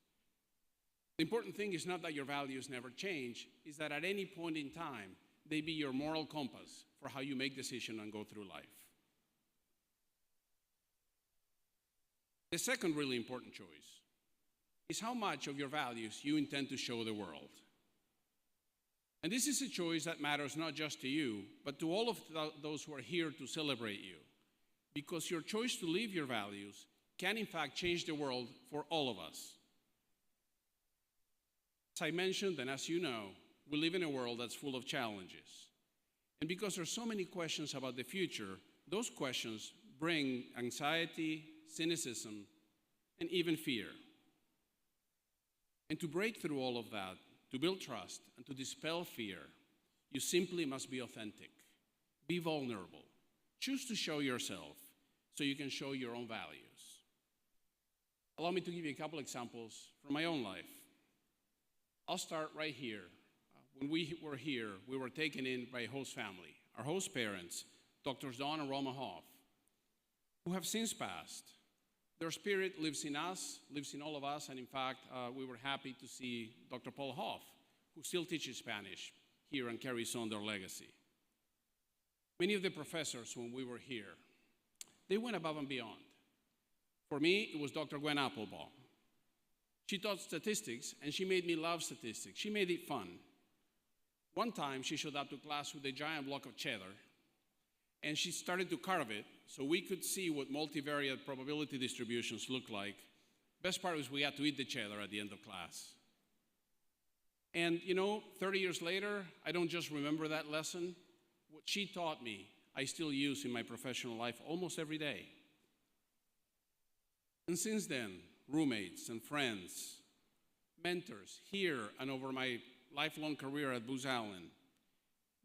The important thing is not that your values never change, is that at any point in time, they be your moral compass for how you make decisions and go through life. The second really important choice is how much of your values you intend to show the world. And this is a choice that matters not just to you, but to all of those who are here to celebrate you, because your choice to live your values can in fact change the world for all of us. As I mentioned, and as you know, we live in a world that's full of challenges. And because there's so many questions about the future, those questions bring anxiety, cynicism, and even fear. And to break through all of that, to build trust, and to dispel fear, you simply must be authentic. Be vulnerable. Choose to show yourself so you can show your own values. Allow me to give you a couple examples from my own life. I'll start right here. When we were here, we were taken in by a host family. Our host parents, Drs. Dawn and Roma Hoff, who have since passed. Their spirit lives in us, lives in all of us, and in fact, we were happy to see Dr. Paul Hoff, who still teaches Spanish here and carries on their legacy. Many of the professors, when we were here, they went above and beyond. For me, it was Dr. Gwen Applebaum. She taught statistics, and she made me love statistics. She made it fun. One time, she showed up to class with a giant block of cheddar, and she started to carve it so we could see what multivariate probability distributions look like. Best part was we had to eat the cheddar at the end of class. And 30 years later, I don't just remember that lesson. What she taught me, I still use in my professional life almost every day. And since then, roommates and friends, mentors here and over my lifelong career at Booz Allen,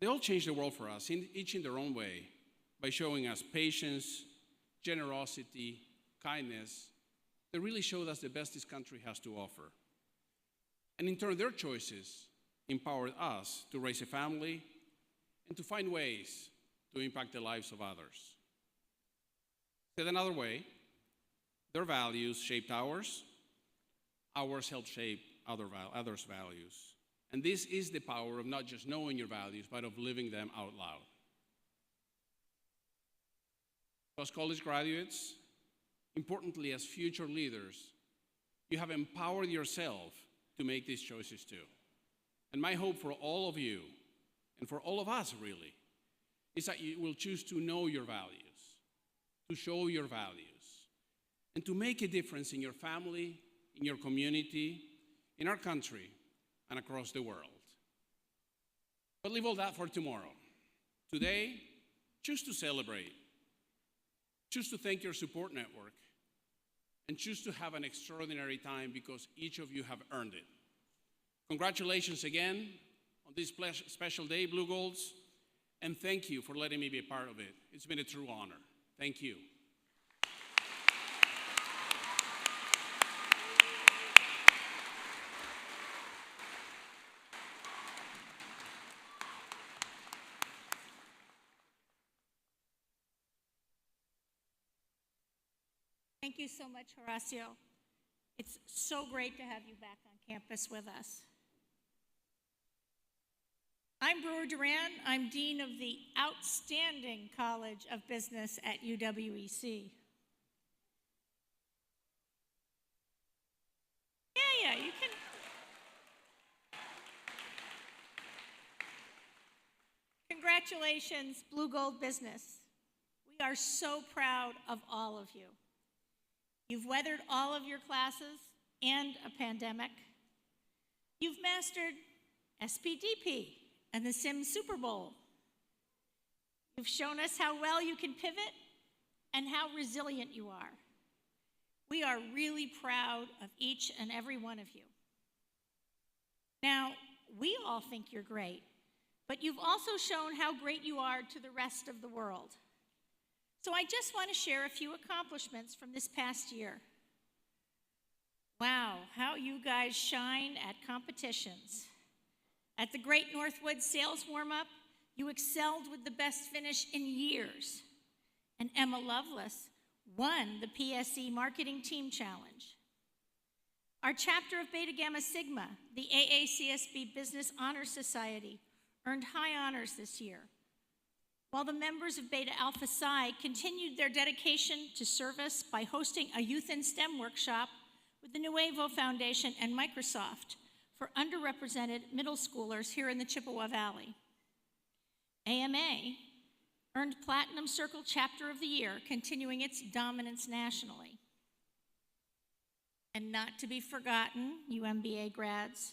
they all changed the world for us, each in their own way, by showing us patience, generosity, kindness. They really showed us the best this country has to offer. And in turn, their choices empowered us to raise a family and to find ways to impact the lives of others. Said another way, their values shaped ours helped shape others' values. And this is the power of not just knowing your values, but of living them out loud. As college graduates, importantly as future leaders, you have empowered yourself to make these choices too. And my hope for all of you, and for all of us really, is that you will choose to know your values, to show your values, and to make a difference in your family, in your community, in our country, and across the world. But leave all that for tomorrow. Today, Choose to celebrate. Choose to thank your support network. And choose to have an extraordinary time because each of you have earned it. Congratulations again on this special day, Blue Golds, and thank you for letting me be a part of it. It's been a true honor. Thank you. Thank you so much, Horacio. It's so great to have you back on campus with us. I'm Brewer Duran. I'm Dean of the outstanding College of Business at UWEC. Yeah, you can. Congratulations, Blue Gold Business. We are so proud of all of you. You've weathered all of your classes and a pandemic. You've mastered SPDP and the Sim Super Bowl. You've shown us how well you can pivot and how resilient you are. We are really proud of each and every one of you. Now, we all think you're great, but you've also shown how great you are to the rest of the world. So I just want to share a few accomplishments from this past year. Wow, how you guys shine at competitions. At the Great Northwood Sales Warm-Up, you excelled with the best finish in years. And Emma Lovelace won the PSE Marketing Team Challenge. Our chapter of Beta Gamma Sigma, the AACSB Business Honor Society, earned high honors this year, while the members of Beta Alpha Psi continued their dedication to service by hosting a Youth in STEM workshop with the Nuevo Foundation and Microsoft for underrepresented middle schoolers here in the Chippewa Valley. AMA earned Platinum Circle Chapter of the Year, continuing its dominance nationally. And not to be forgotten, you MBA grads,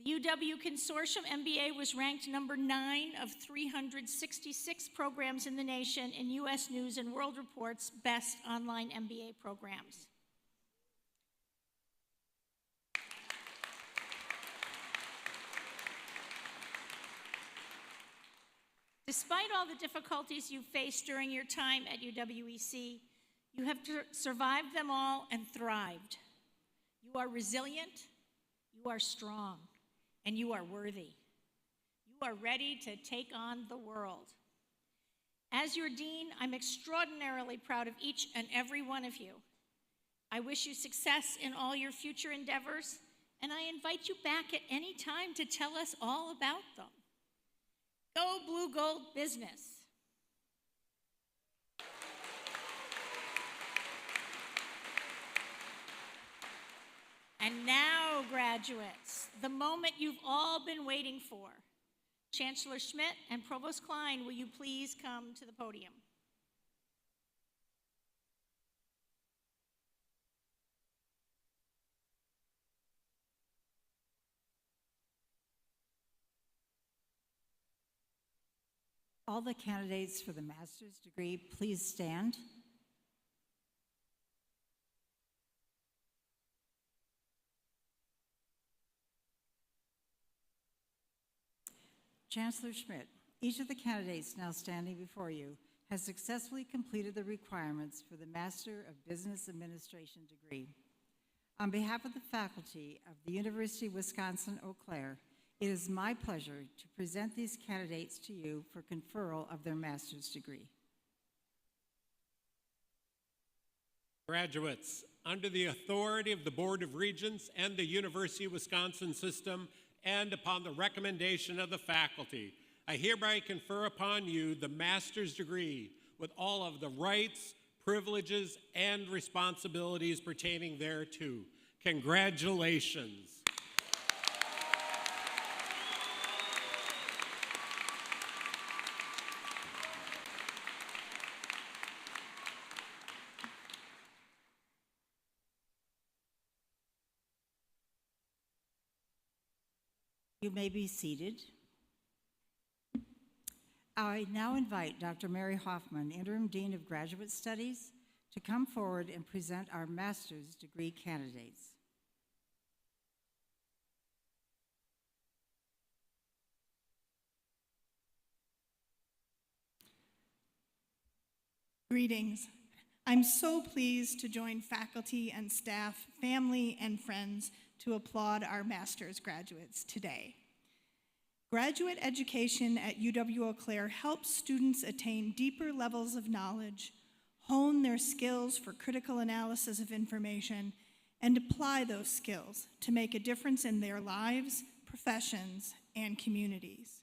the UW Consortium MBA was ranked number 9 of 366 programs in the nation in U.S. News and World Report's best online MBA programs. Despite all the difficulties you faced during your time at UWEC, you have survived them all and thrived. You are resilient, you are strong, and you are worthy. You are ready to take on the world. As your dean, I'm extraordinarily proud of each and every one of you. I wish you success in all your future endeavors, and I invite you back at any time to tell us all about them. Go Blue Gold Business. And now, graduates, the moment you've all been waiting for. Chancellor Schmidt and Provost Klein, will you please come to the podium? All the candidates for the master's degree, please stand. Chancellor Schmidt, each of the candidates now standing before you has successfully completed the requirements for the Master of Business Administration degree. On behalf of the faculty of the University of Wisconsin-Eau Claire, it is my pleasure to present these candidates to you for conferral of their master's degree. Graduates, under the authority of the Board of Regents and the University of Wisconsin system, and upon the recommendation of the faculty, I hereby confer upon you the master's degree with all of the rights, privileges, and responsibilities pertaining thereto. Congratulations. You may be seated. I now invite Dr. Mary Hoffman, Interim Dean of Graduate Studies, to come forward and present our master's degree candidates. Greetings. I'm so pleased to join faculty and staff, family, and friends to applaud our master's graduates today. Graduate education at UW-Eau Claire helps students attain deeper levels of knowledge, hone their skills for critical analysis of information, and apply those skills to make a difference in their lives, professions, and communities.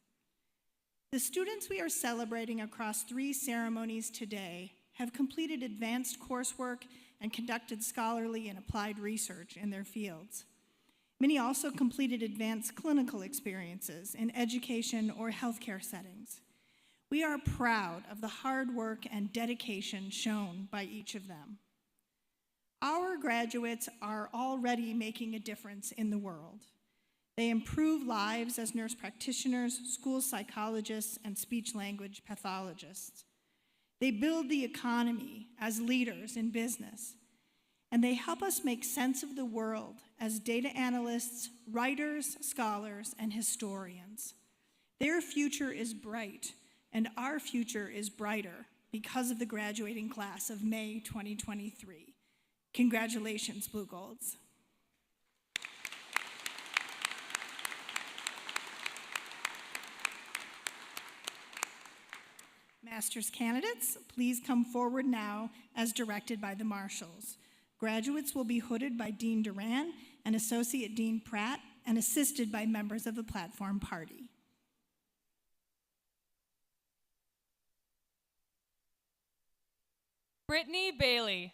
The students we are celebrating across 3 ceremonies today have completed advanced coursework and conducted scholarly and applied research in their fields. Many also completed advanced clinical experiences in education or healthcare settings. We are proud of the hard work and dedication shown by each of them. Our graduates are already making a difference in the world. They improve lives as nurse practitioners, school psychologists, and speech-language pathologists. They build the economy as leaders in business, and they help us make sense of the world as data analysts, writers, scholars, and historians. Their future is bright, and our future is brighter because of the graduating class of May 2023. Congratulations, Blue Golds. Master's candidates, please come forward now as directed by the marshals. Graduates will be hooded by Dean Duran and Associate Dean Pratt and assisted by members of the platform party. Brittany Bailey.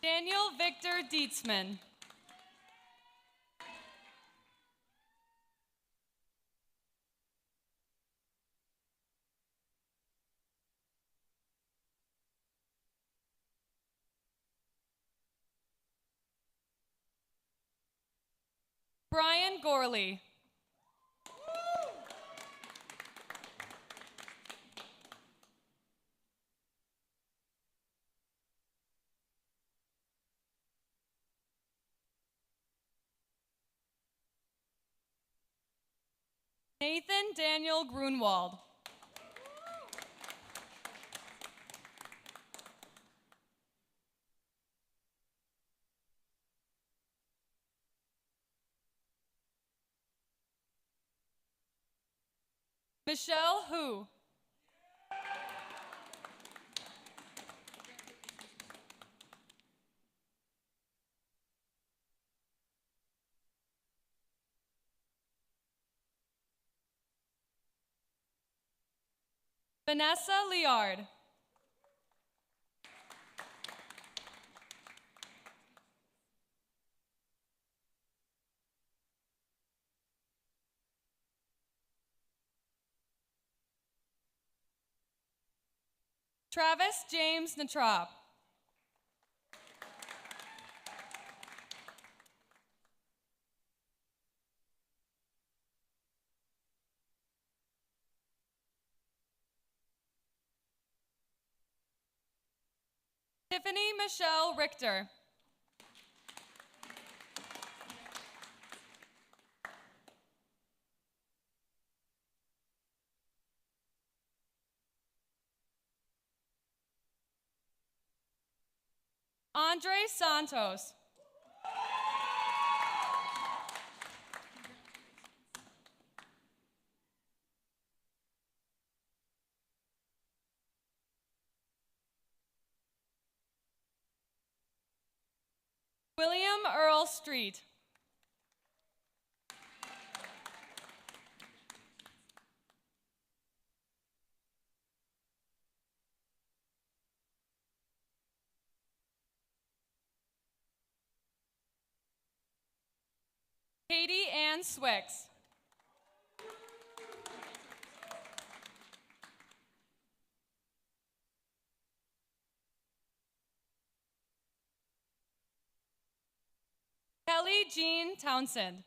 Daniel Victor Dietzman. Brian Gorley. Nathan Daniel Grunwald. Michelle Hu. Vanessa Liard. Travis James Natrop. Tiffany Michelle Richter. Andre Santos. William Earl Street. Katie Ann Swicks. Lily Jean Townsend.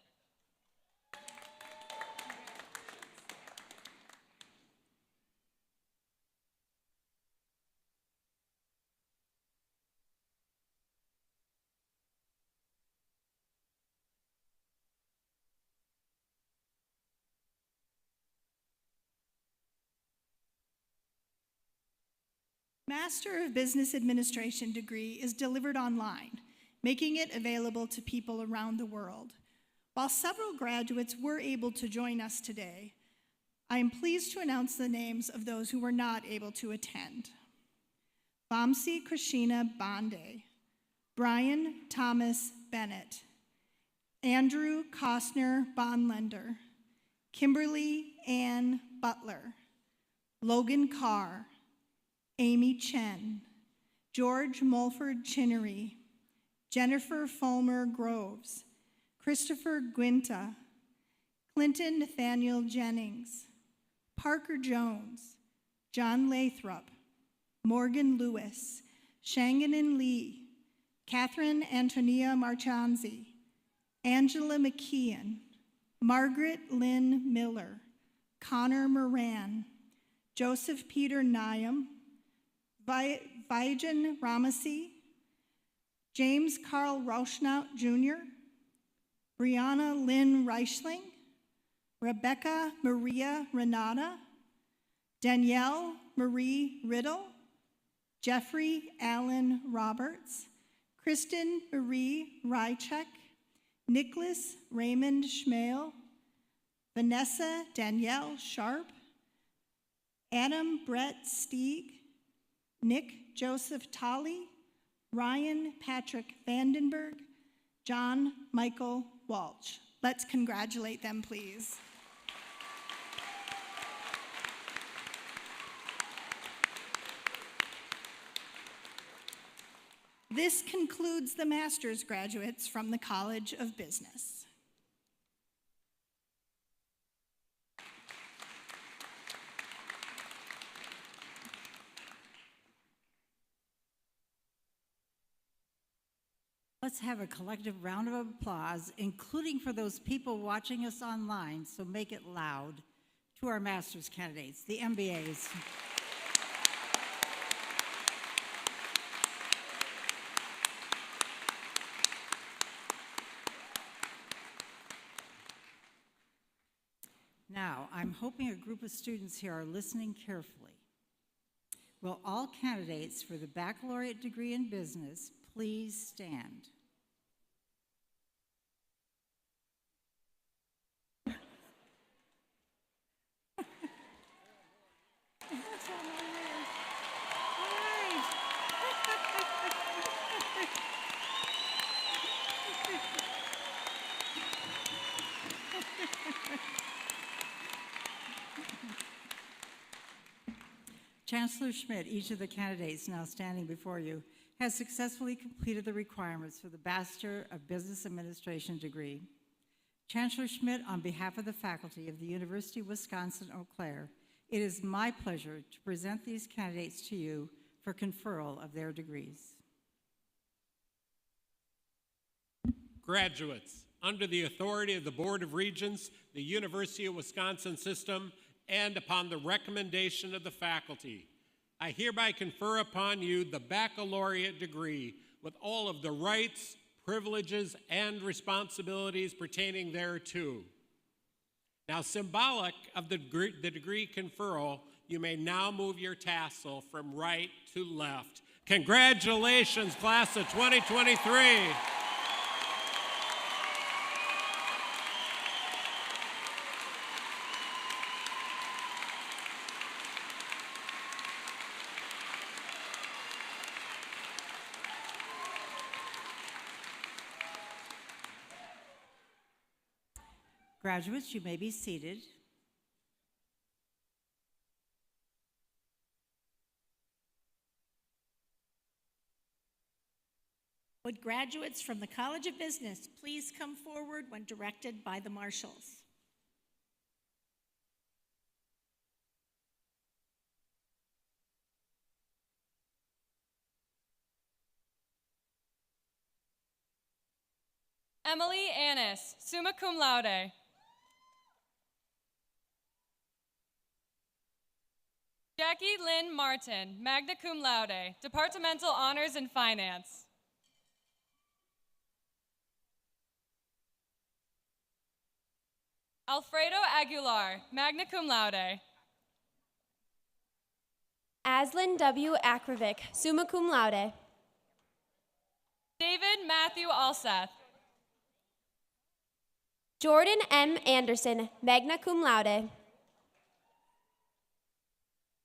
Master of Business Administration degree is delivered online, making it available to people around the world. While several graduates were able to join us today, I am pleased to announce the names of those who were not able to attend. Vamsi Krishna Bande, Brian Thomas Bennett, Andrew Costner Bonlender, Kimberly Ann Butler, Logan Carr, Amy Chen, George Mulford Chinnery, Jennifer Fulmer Groves, Christopher Guinta, Clinton Nathaniel Jennings, Parker Jones, John Lathrop, Morgan Lewis, Shanganan Lee, Catherine Antonia Marchanzi, Angela McKeon, Margaret Lynn Miller, Connor Moran, Joseph Peter Nyam, Vijan Ramasi, James Carl Rauschnaut Jr., Brianna Lynn Reichling, Rebecca Maria Renata, Danielle Marie Riddle, Jeffrey Allen Roberts, Kristen Marie Rychek, Nicholas Raymond Schmale, Vanessa Danielle Sharp, Adam Brett Stieg, Nick Joseph Tolley, Ryan Patrick Vandenberg, John Michael Walsh. Let's congratulate them, please. This concludes the master's graduates from the College of Business. Let's have a collective round of applause, including for those people watching us online, so make it loud, to our master's candidates, the MBAs. Now, I'm hoping a group of students here are listening carefully. Will all candidates for the baccalaureate degree in business please stand? Chancellor Schmidt, each of the candidates now standing before you, has successfully completed the requirements for the Bachelor of Business Administration degree. Chancellor Schmidt, on behalf of the faculty of the University of Wisconsin-Eau Claire, it is my pleasure to present these candidates to you for conferral of their degrees. Graduates, under the authority of the Board of Regents, the University of Wisconsin System, and upon the recommendation of the faculty, I hereby confer upon you the baccalaureate degree with all of the rights, privileges, and responsibilities pertaining thereto. Now, symbolic of the degree conferral, you may now move your tassel from right to left. Congratulations, class of 2023. Graduates, you may be seated. Would graduates from the College of Business please come forward when directed by the marshals? Emily Annis, summa cum laude. Jackie Lynn Martin, magna cum laude, departmental honors in finance. Alfredo Aguilar, magna cum laude. Aslan W. Akrovic, summa cum laude. David Matthew Alseth. Jordan M. Anderson, magna cum laude.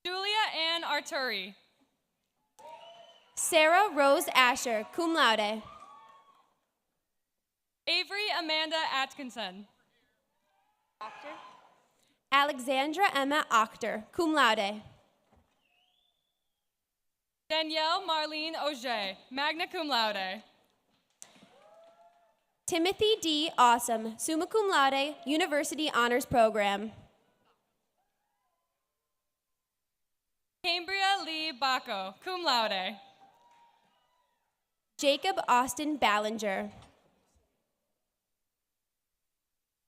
Julia Ann Arturi. Sarah Rose Asher, cum laude. Avery Amanda Atkinson. Alexandra Emma Achter, cum laude. Danielle Marlene Auger, magna cum laude. Timothy D. Awesome, summa cum laude, University Honors Program. Cambria Lee Bacco, cum laude. Jacob Austin Ballinger.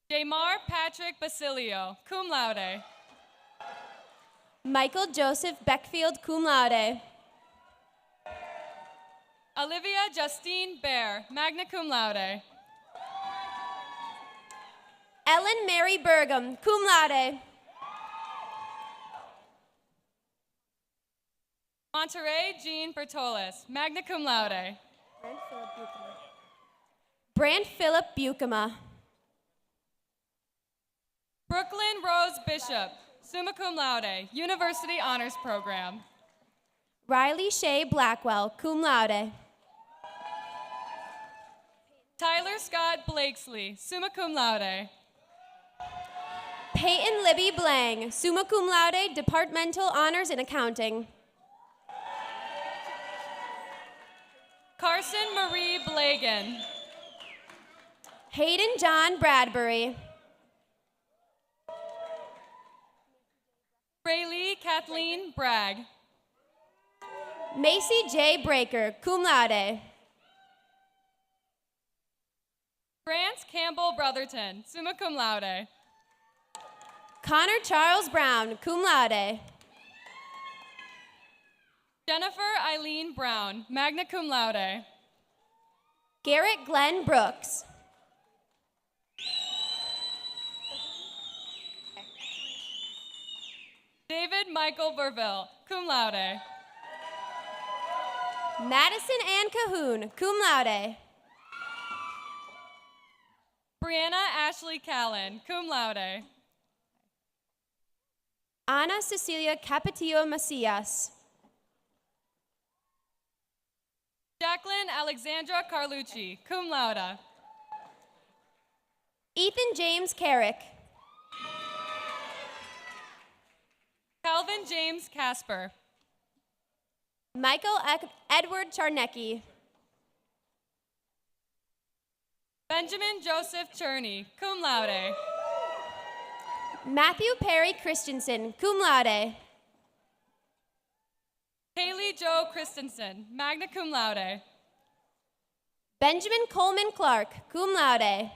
Jamar Patrick Basilio, cum laude. Michael Joseph Beckfield, cum laude. Olivia Justine Bear, magna cum laude. Ellen Mary Burgum, cum laude. Monterey Jean Bertolis, magna cum laude. Brant Philip Buchema. Brooklyn Rose Bishop, summa cum laude, University Honors Program. Riley Shea Blackwell, cum laude. Tyler Scott Blakesley, summa cum laude. Peyton Libby Blang, summa cum laude, Departmental Honors in Accounting. Carson Marie Blagan. Hayden John Bradbury. Raylee Kathleen Bragg. Macy J. Breaker, cum laude. Grant Campbell Brotherton, summa cum laude. Connor Charles Brown, cum laude. Jennifer Eileen Brown, magna cum laude. Garrett Glenn Brooks. David Michael Burville, cum laude. Madison Ann Cahoon, cum laude. Brianna Ashley Callan, cum laude. Ana Cecilia Capetillo Macias. Jacqueline Alexandra Carlucci, cum laude. Ethan James Carrick. Calvin James Casper. Michael Edward Charnecki. Benjamin Joseph Cherney, cum laude. Matthew Perry Christensen, cum laude. Haley Joe Christensen, magna cum laude. Benjamin Coleman Clark, cum laude.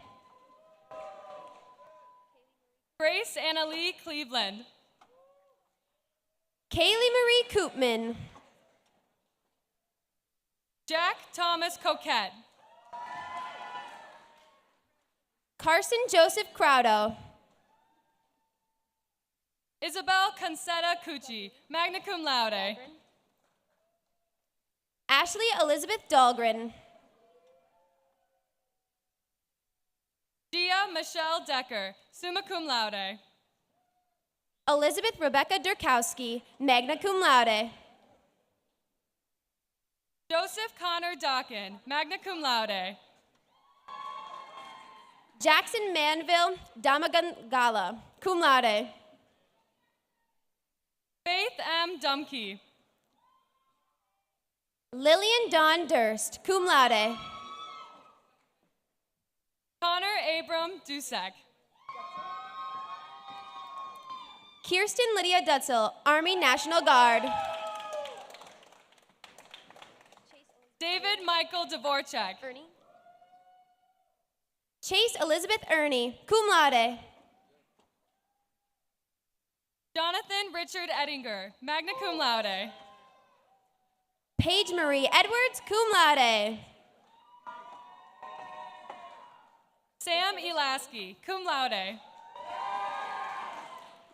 Grace Annalie Cleveland. Kaylee Marie Koopman. Jack Thomas Coquette. Carson Joseph Crowdo. Isabel Concetta Cucci, magna cum laude. Ashley Elizabeth Dahlgren. Gia Michelle Decker, summa cum laude. Elizabeth Rebecca Durkowski, magna cum laude. Joseph Connor Dawkin, magna cum laude. Jackson Manville Damagala, cum laude. Faith M. Dumke. Lillian Dawn Durst, cum laude. Connor Abram Dusek. Kirsten Lydia Dutzel, Army National Guard. David Michael Dvorak. Chase Elizabeth Ernie, cum laude. Jonathan Richard Ettinger, magna cum laude. Paige Marie Edwards, cum laude. Sam Elaski, cum laude.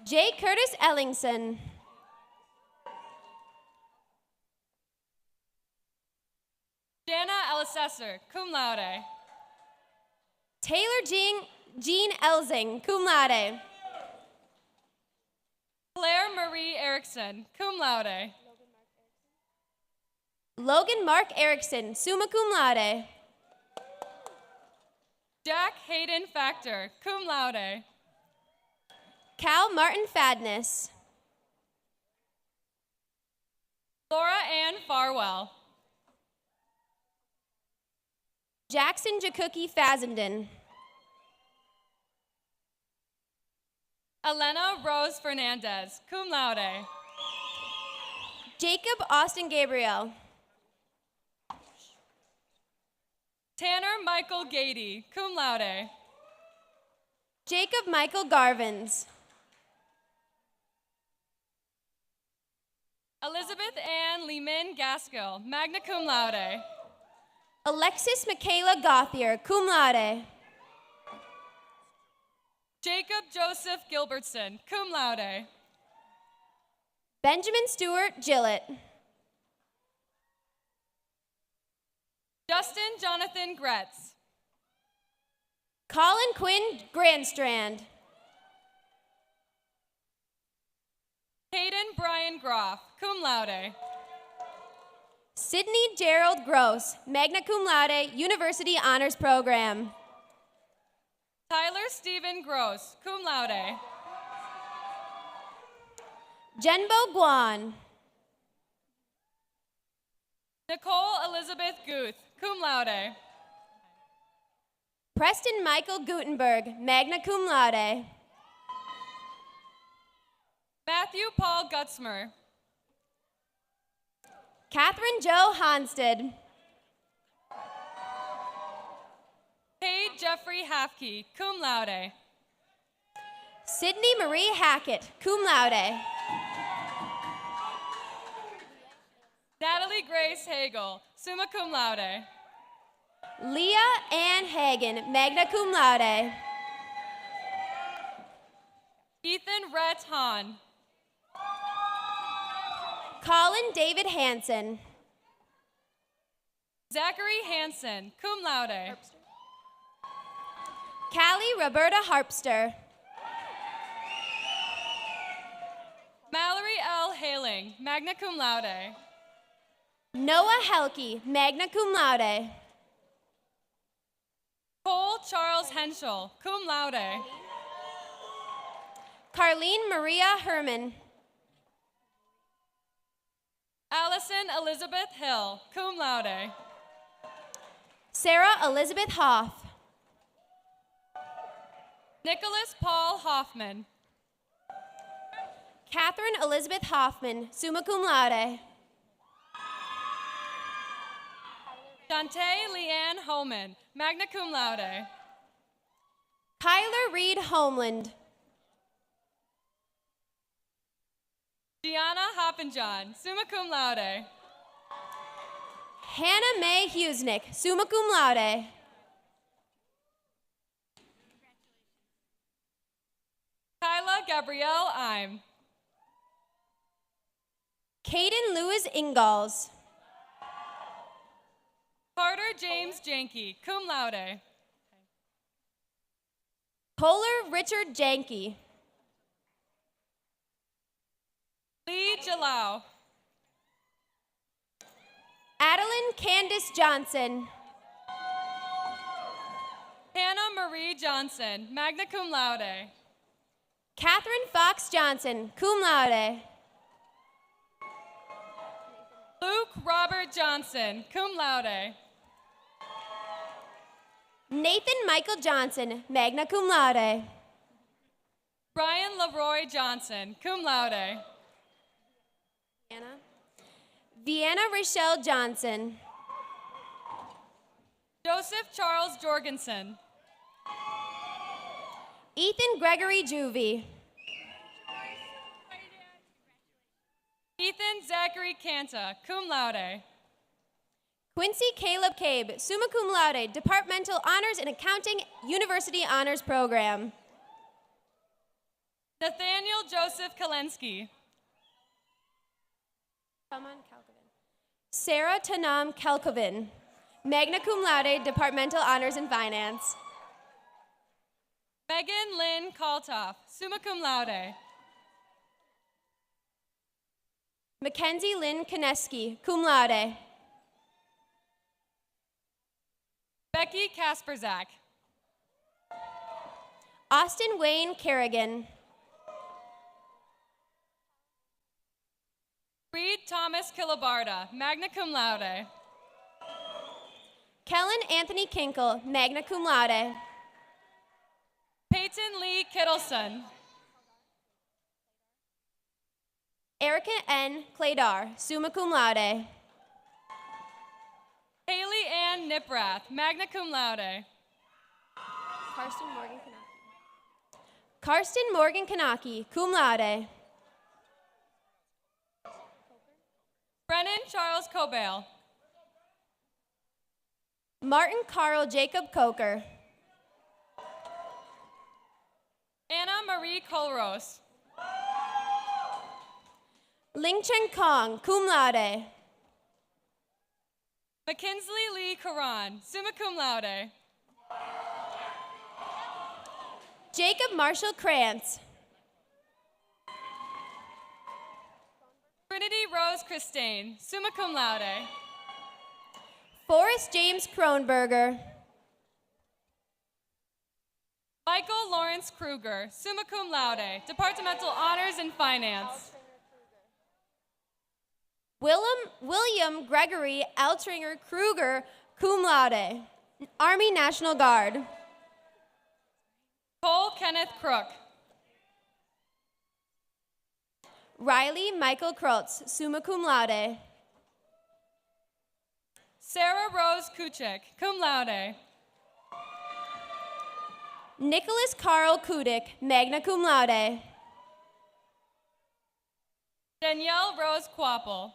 J. Curtis Ellingson. Jana Elassessor, cum laude. Taylor Jean Elzing, cum laude. Claire Marie Erickson, cum laude. Logan Mark Erickson, summa cum laude. Jack Hayden Factor, cum laude. Cal Martin Fadness. Laura Ann Farwell. Jackson Jakuki Fazenden. Elena Rose Fernandez, cum laude. Jacob Austin Gabriel. Tanner Michael Gady, cum laude. Jacob Michael Garvins. Elizabeth Ann Leeman Gaskill, magna cum laude. Alexis Michaela Gothier, cum laude. Jacob Joseph Gilbertson, cum laude. Benjamin Stewart Gillett. Justin Jonathan Gretz. Colin Quinn Grandstrand. Hayden Brian Groff, cum laude. Sydney Gerald Gross, magna cum laude, University Honors Program. Tyler Stephen Gross, cum laude. Jenbo Guan. Nicole Elizabeth Guth, cum laude. Preston Michael Gutenberg, magna cum laude. Matthew Paul Gutzmer. Catherine Jo Hansted. Paige Jeffrey Hafke, cum laude. Sydney Marie Hackett, cum laude. Natalie Grace Hagel, summa cum laude. Leah Ann Hagen, magna cum laude. Ethan Rhett Hahn. Colin David Hansen. Zachary Hansen, cum laude. Callie Roberta Harpster. Mallory L. Haling, magna cum laude. Noah Helke, magna cum laude. Cole Charles Henschel, cum laude. Carlene Maria Herman. Allison Elizabeth Hill, cum laude. Sarah Elizabeth Hoff. Nicholas Paul Hoffman. Catherine Elizabeth Hoffman, summa cum laude. Shantae Leanne Homan, magna cum laude. Kyler Reed Homeland. Gianna Hoppenjohn, summa cum laude. Hannah Mae Husnick, summa cum laude. Kyla Gabrielle Im. Caden Lewis Ingalls. Carter James Janke, cum laude. Kohler Richard Janke. Lee Jalao. Adeline Candace Johnson. Hannah Marie Johnson, magna cum laude. Catherine Fox Johnson, cum laude. Luke Robert Johnson, cum laude. Nathan Michael Johnson, magna cum laude. Brian Leroy Johnson, cum laude. Vienna Rochelle Johnson. Joseph Charles Jorgensen. Ethan Gregory Juvie. Ethan Zachary Canta, cum laude. Quincy Caleb Cabe, summa cum laude, Departmental Honors in Accounting, University Honors Program. Nathaniel Joseph Kalensky. Sarah Tanam Kelkovin, magna cum laude, Departmental Honors in Finance. Megan Lynn Kaltoff, summa cum laude. Mackenzie Lynn Koneski, cum laude. Becky Kasperzak. Austin Wayne Kerrigan. Reed Thomas Kilabarda, magna cum laude. Kellen Anthony Kinkle, magna cum laude. Peyton Lee Kittleson. Erica N. Cladar, summa cum laude. Haley Ann Niprath, magna cum laude. Karsten Morgan Kanaki. Karsten Morgan Kanaki, cum laude. Brennan Charles Cobale. Martin Carl Jacob Coker. Anna Marie Colros. Ling Chen Kong, cum laude. Mackinsley Lee Karan, summa cum laude. Jacob Marshall Krantz. Trinity Rose Christine, summa cum laude. Forrest James Kronberger. Michael Lawrence Kruger, summa cum laude, Departmental Honors in Finance. William Gregory Eltringer Kruger, cum laude, Army National Guard. Cole Kenneth Crook. Riley Michael Krotz, summa cum laude. Sarah Rose Kuchik, cum laude. Nicholas Carl Kudik, magna cum laude. Danielle Rose Quapple.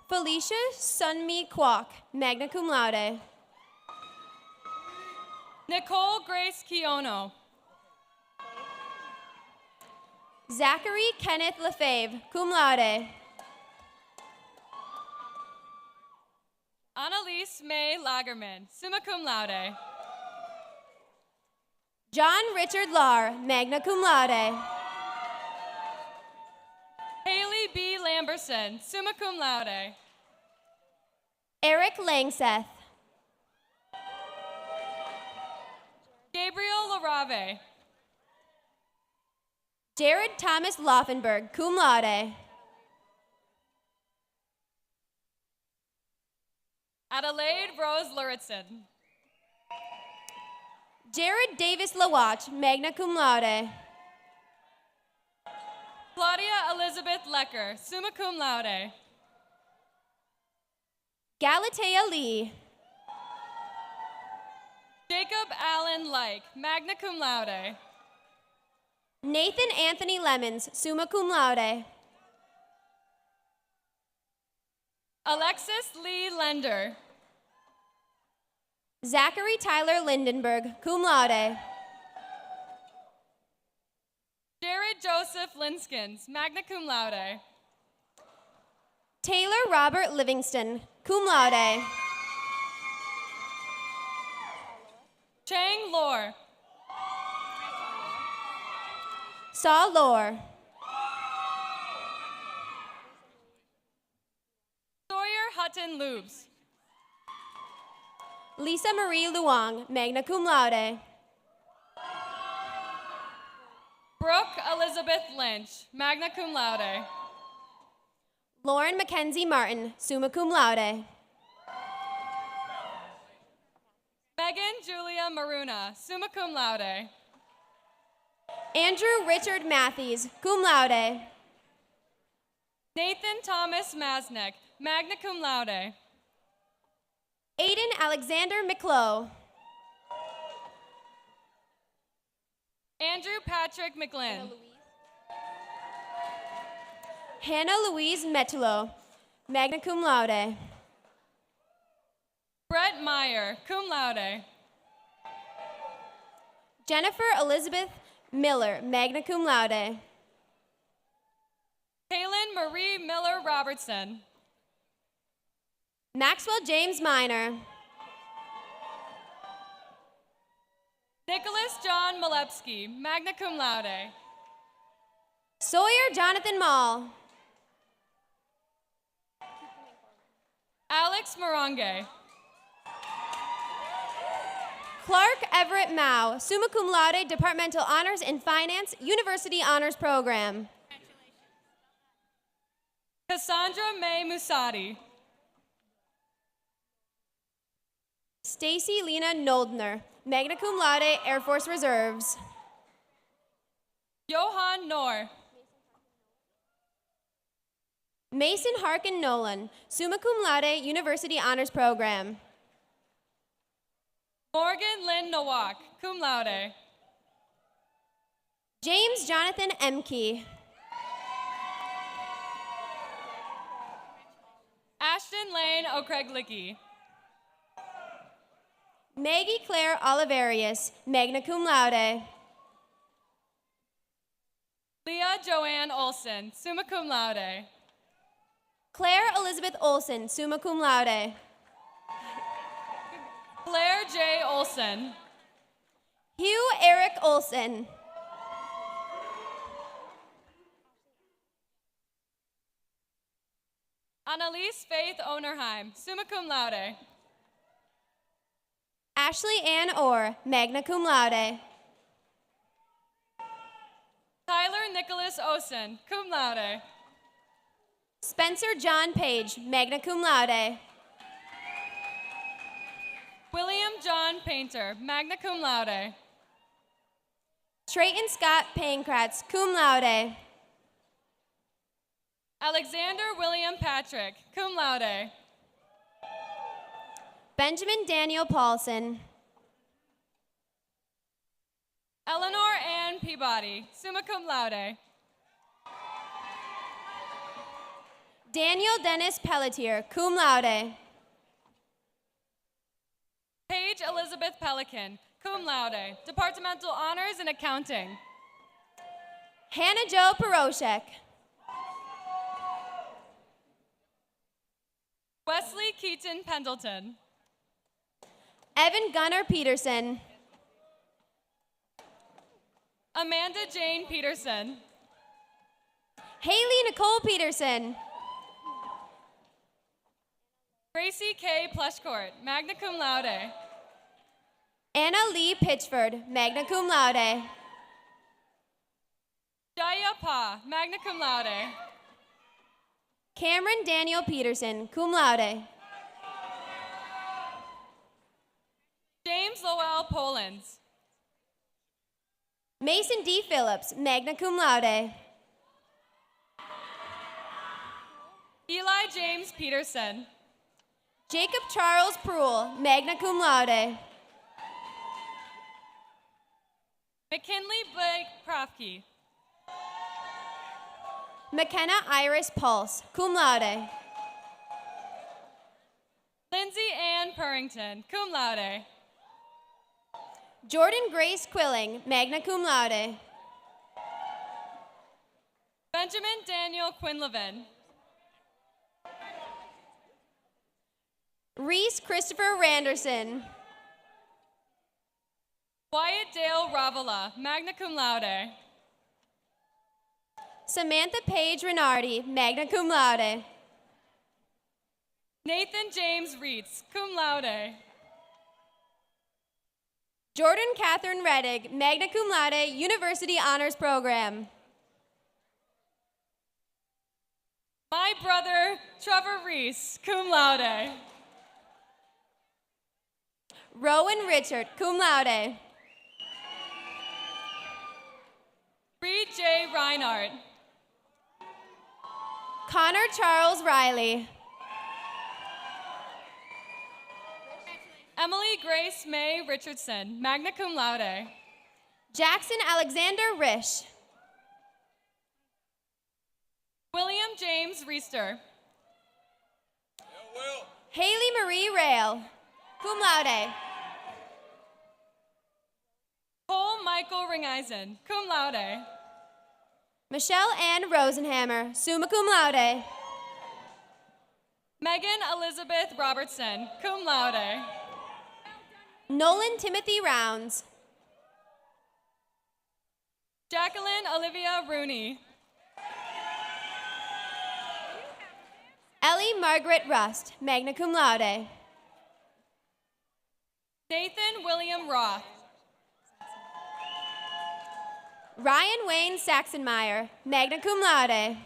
Felicia Sunmi Kwok, magna cum laude. Nicole Grace Kiono. Zachary Kenneth Lefebvre, cum laude. Annalise May Lagerman, summa cum laude. John Richard Lahr, magna cum laude. Haley B. Lamberson, summa cum laude. Eric Langseth. Gabriel Larave. Jared Thomas Laufenberg, cum laude. Adelaide Rose Luritson. Jared Davis Lawach, magna cum laude. Claudia Elizabeth Lecker, summa cum laude. Galatea Lee. Jacob Allen Like, magna cum laude. Nathan Anthony Lemons, summa cum laude. Alexis Lee Lender. Zachary Tyler Lindenberg, cum laude. Jared Joseph Linskins, magna cum laude. Taylor Robert Livingston, cum laude. Chang Lor. Saul Lore. Sawyer Hutton Lubes. Lisa Marie Luong, magna cum laude. Brooke Elizabeth Lynch, magna cum laude. Lauren Mackenzie Martin, summa cum laude. Megan Julia Maruna, summa cum laude. Andrew Richard Matthews, cum laude. Nathan Thomas Masnick, magna cum laude. Aiden Alexander McClough. Andrew Patrick McGlynn. Hannah Louise Metulo, magna cum laude. Brett Meyer, cum laude. Jennifer Elizabeth Miller, magna cum laude. Kaylin Marie Miller Robertson. Maxwell James Minor. Nicholas John Malepsky, magna cum laude. Sawyer Jonathan Mall. Alex Moronge. Clark Everett Mao, summa cum laude, departmental honors in finance, university honors program. Cassandra May Musati. Stacy Lena Noldner, magna cum laude, Air Force Reserves. Johan Noor. Mason Harkin Nolan, summa cum laude, university honors program. Morgan Lynn Nowak, cum laude. James Jonathan Emke. Ashton Lane O'Craiglicki. Maggie Claire Oliverius, magna cum laude. Leah Joanne Olson, summa cum laude. Claire Elizabeth Olson, summa cum laude. Claire J. Olson. Hugh Eric Olson. Annalise Faith Onerheim, summa cum laude. Ashley Ann Orr, magna cum laude. Tyler Nicholas Osen, cum laude. Spencer John Page, magna cum laude. William John Painter, magna cum laude. Trayton Scott Pankratz, cum laude. Alexander William Patrick, cum laude. Benjamin Daniel Paulson. Eleanor Ann Peabody, summa cum laude. Daniel Dennis Pelletier, cum laude. Paige Elizabeth Pelican, cum laude, departmental honors in accounting. Hannah Jo Peroshek. Wesley Keaton Pendleton. Evan Gunnar Peterson. Amanda Jane Peterson. Haley Nicole Peterson. Gracie K. Plushcourt, magna cum laude. Anna Lee Pitchford, magna cum laude. Jaya Pa, magna cum laude. Cameron Daniel Peterson, cum laude. James Lowell Polans. Mason D. Phillips, magna cum laude. Eli James Peterson. Jacob Charles Pruill, magna cum laude. McKinley Blake Profke. McKenna Iris Pulse, cum laude. Lindsay Ann Purrington, cum laude. Jordan Grace Quilling, magna cum laude. Benjamin Daniel Quinlivan. Reese Christopher Randerson. Wyatt Dale Ravala, magna cum laude. Samantha Paige Renardi, magna cum laude. Nathan James Reitz, cum laude. Jordan Catherine Reddick, magna cum laude, University Honors Program. My brother, Trevor Reese, cum laude. Rowan Richard, cum laude. Reed J. Reinhardt. Connor Charles Riley. Emily Grace May Richardson, magna cum laude. Jackson Alexander Risch. William James Reister. Haley Marie Rail, cum laude. Cole Michael Ringeisen, cum laude. Michelle Ann Rosenhammer, summa cum laude. Megan Elizabeth Robertson, cum laude. Nolan Timothy Rounds. Jacqueline Olivia Rooney. Ellie Margaret Rust, magna cum laude. Nathan William Roth. Ryan Wayne Saxonmeyer, magna cum laude.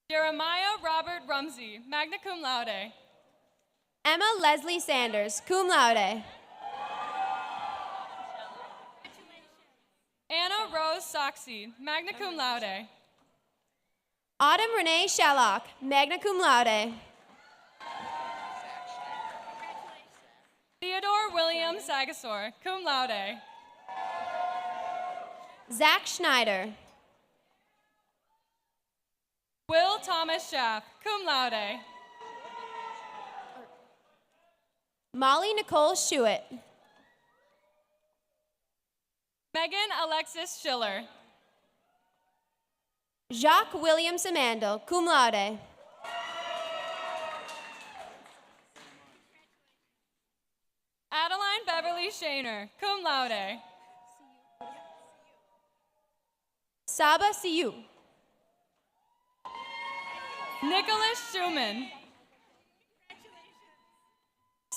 Jeremiah Robert Rumsey, magna cum laude. Emma Leslie Sanders, cum laude. Anna Rose Soxy, magna cum laude. Autumn Renee Shallock, magna cum laude. Theodore William Sagasor, cum laude. Zach Schneider. Will Thomas Schaff, cum laude. Molly Nicole Schuett. Megan Alexis Schiller. Jacques William Samandel, cum laude. Adeline Beverly Shaner, cum laude. Saba Siu. Nicholas Schumann.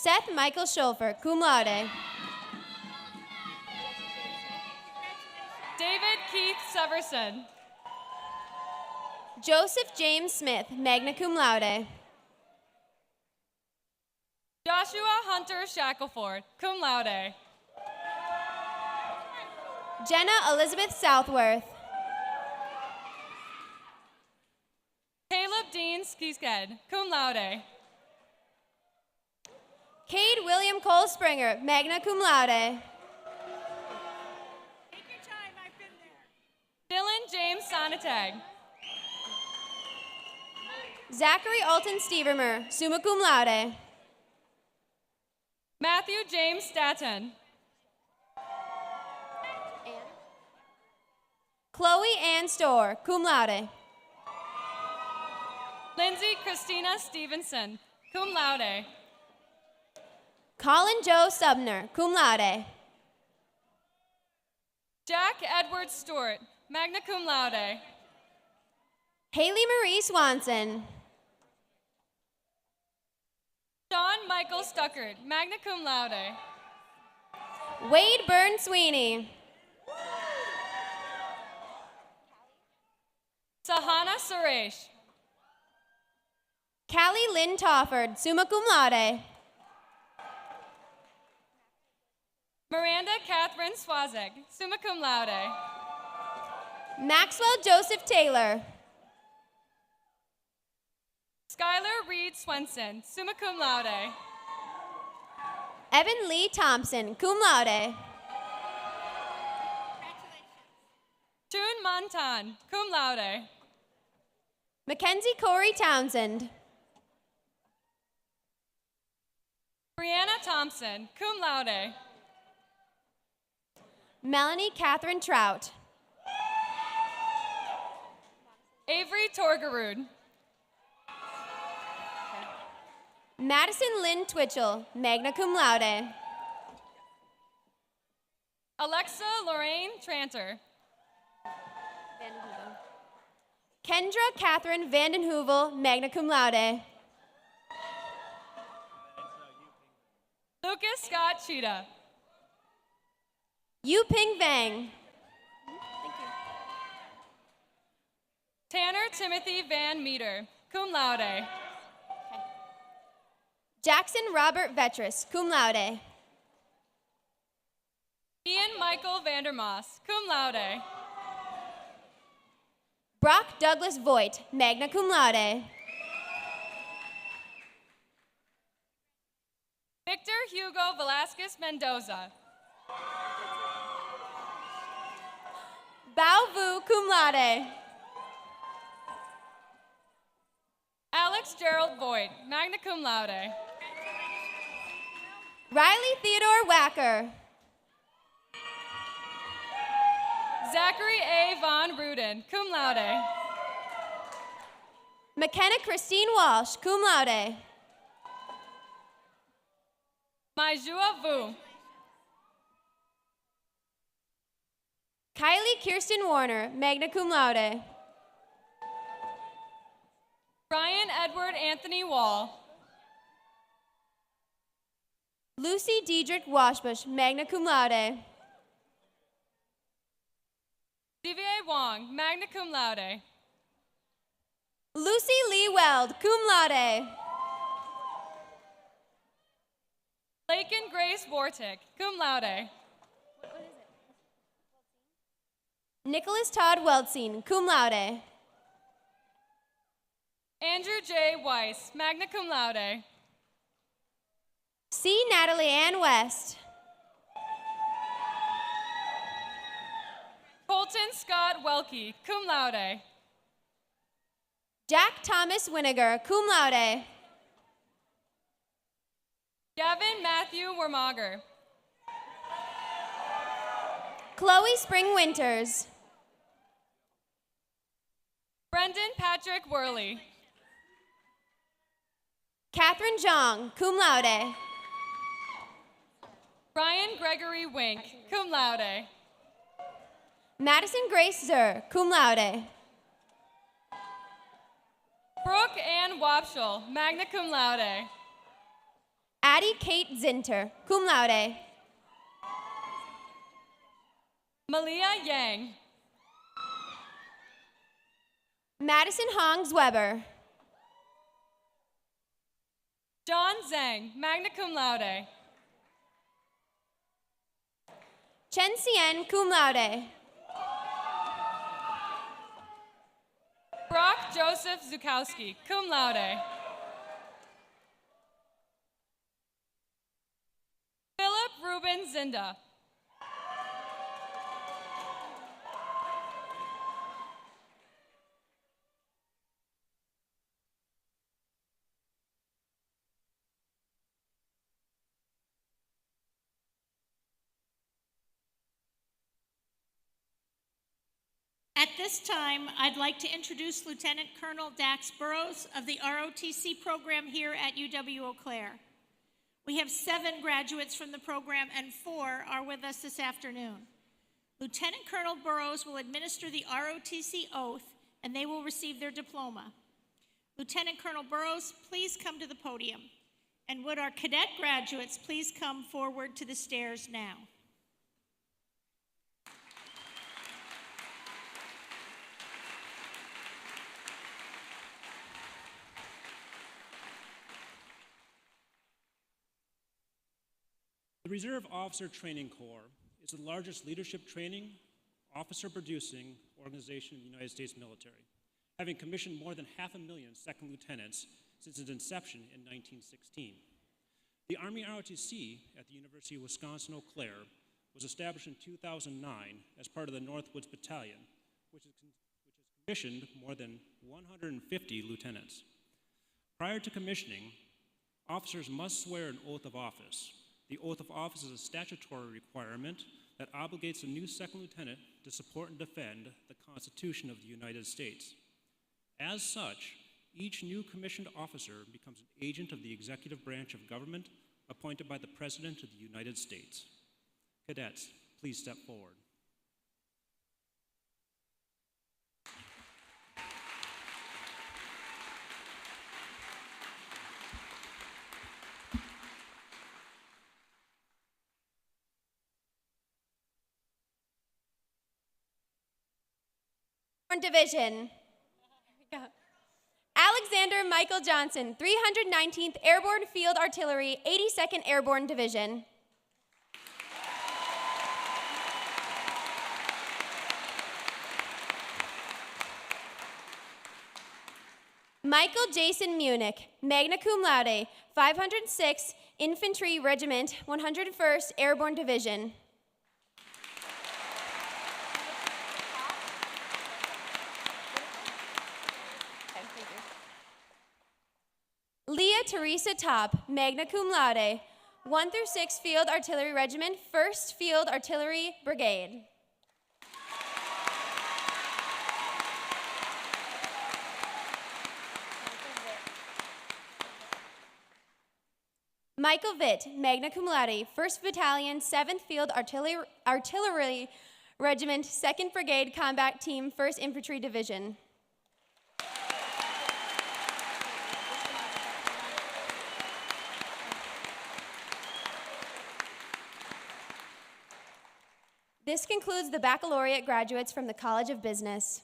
Seth Michael Schulfer, cum laude. David Keith Severson. Joseph James Smith, magna cum laude. Joshua Hunter Shackelford, cum laude. Jenna Elizabeth Southworth. Caleb Dean Skisked, cum laude. Cade William Cole Springer, magna cum laude. Dylan James Sonatag. Zachary Alton Stevermer, summa cum laude. Matthew James Staton. Chloe Ann Storr, cum laude. Lindsay Christina Stevenson, cum laude. Colin Joe Subner, cum laude. Jack Edward Stewart, magna cum laude. Haley Marie Swanson. Sean Michael Stuckert, magna cum laude. Wade Byrne Sweeney. Sahana Suresh. Callie Lynn Tofford, summa cum laude. Miranda Catherine Swazek, summa cum laude. Maxwell Joseph Taylor. Skylar Reed Swenson, summa cum laude. Evan Lee Thompson, cum laude. June Montan, cum laude. Mackenzie Corey Townsend. Brianna Thompson, cum laude. Melanie Catherine Trout. Avery Torgerud. Madison Lynn Twitchell, magna cum laude. Alexa Lorraine Tranter. Kendra Catherine Vanden Heuvel, magna cum laude. Lucas Scott Cheetah. Yu Ping Vang. Tanner Timothy Van Meter, cum laude. Jackson Robert Vetris, cum laude. Ian Michael Vandermoss, cum laude. Brock Douglas Voigt, magna cum laude. Victor Hugo Velasquez Mendoza. Bao Vu, cum laude. Alex Gerald Voigt, magna cum laude. Riley Theodore Wacker. Zachary A. Von Ruden, cum laude. McKenna Christine Walsh, cum laude. Maijua Vu. Kylie Kirsten Warner, magna cum laude. Brian Edward Anthony Wall. Lucy Diedrich Washbush, magna cum laude. DVA Wong, magna cum laude. Lucy Lee Weld, cum laude. Lakin Grace Wartick, cum laude. Nicholas Todd Weldseen, cum laude. Andrew J. Weiss, magna cum laude. C. Natalie Ann West. Colton Scott Welke, cum laude. Jack Thomas Winiger, cum laude. Gavin Matthew Wermager. Chloe Spring Winters. Brendan Patrick Worley. Catherine Zhang, cum laude. Brian Gregory Wink, cum laude. Madison Grace Zer, cum laude. Brooke Ann Wapshall, magna cum laude. Addie Kate Zinter, cum laude. Malia Yang. Madison Hongs Weber. John Zhang, magna cum laude. Chen Sien, cum laude. Brock Joseph Zukowski, cum laude. Philip Ruben Zinda. At this time, I'd like to introduce Lieutenant Colonel Dax Burrows of the ROTC program here at UW-Eau Claire. We have 7 graduates from the program and 4 are with us this afternoon. Lieutenant Colonel Burrows will administer the ROTC oath and they will receive their diploma. Lieutenant Colonel Burrows, please come to the podium. And would our cadet graduates please come forward to the stairs now? The Reserve Officer Training Corps is the largest leadership training, officer-producing organization in the United States military, having commissioned more than 500,000 second lieutenants since its inception in 1916. The Army ROTC at the University of Wisconsin-Eau Claire was established in 2009 as part of the Northwoods Battalion, which has commissioned more than 150 lieutenants. Prior to commissioning, officers must swear an oath of office. The oath of office is a statutory requirement that obligates a new second lieutenant to support and defend the Constitution of the United States. As such, each new commissioned officer becomes an agent of the executive branch of government appointed by the President of the United States. Cadets, please step forward. Division. Alexander Michael Johnson, 319th Airborne Field Artillery, 82nd Airborne Division. Michael Jason Munich, magna cum laude, 506 Infantry Regiment, 101st Airborne Division. Leah Teresa Top, magna cum laude, 1 through 6 Field Artillery Regiment, 1st Field Artillery Brigade. Michael Vitt, magna cum laude, 1st Battalion, 7th Field Artillery Regiment, 2nd Brigade Combat Team, 1st Infantry Division. This concludes the baccalaureate graduates from the College of Business.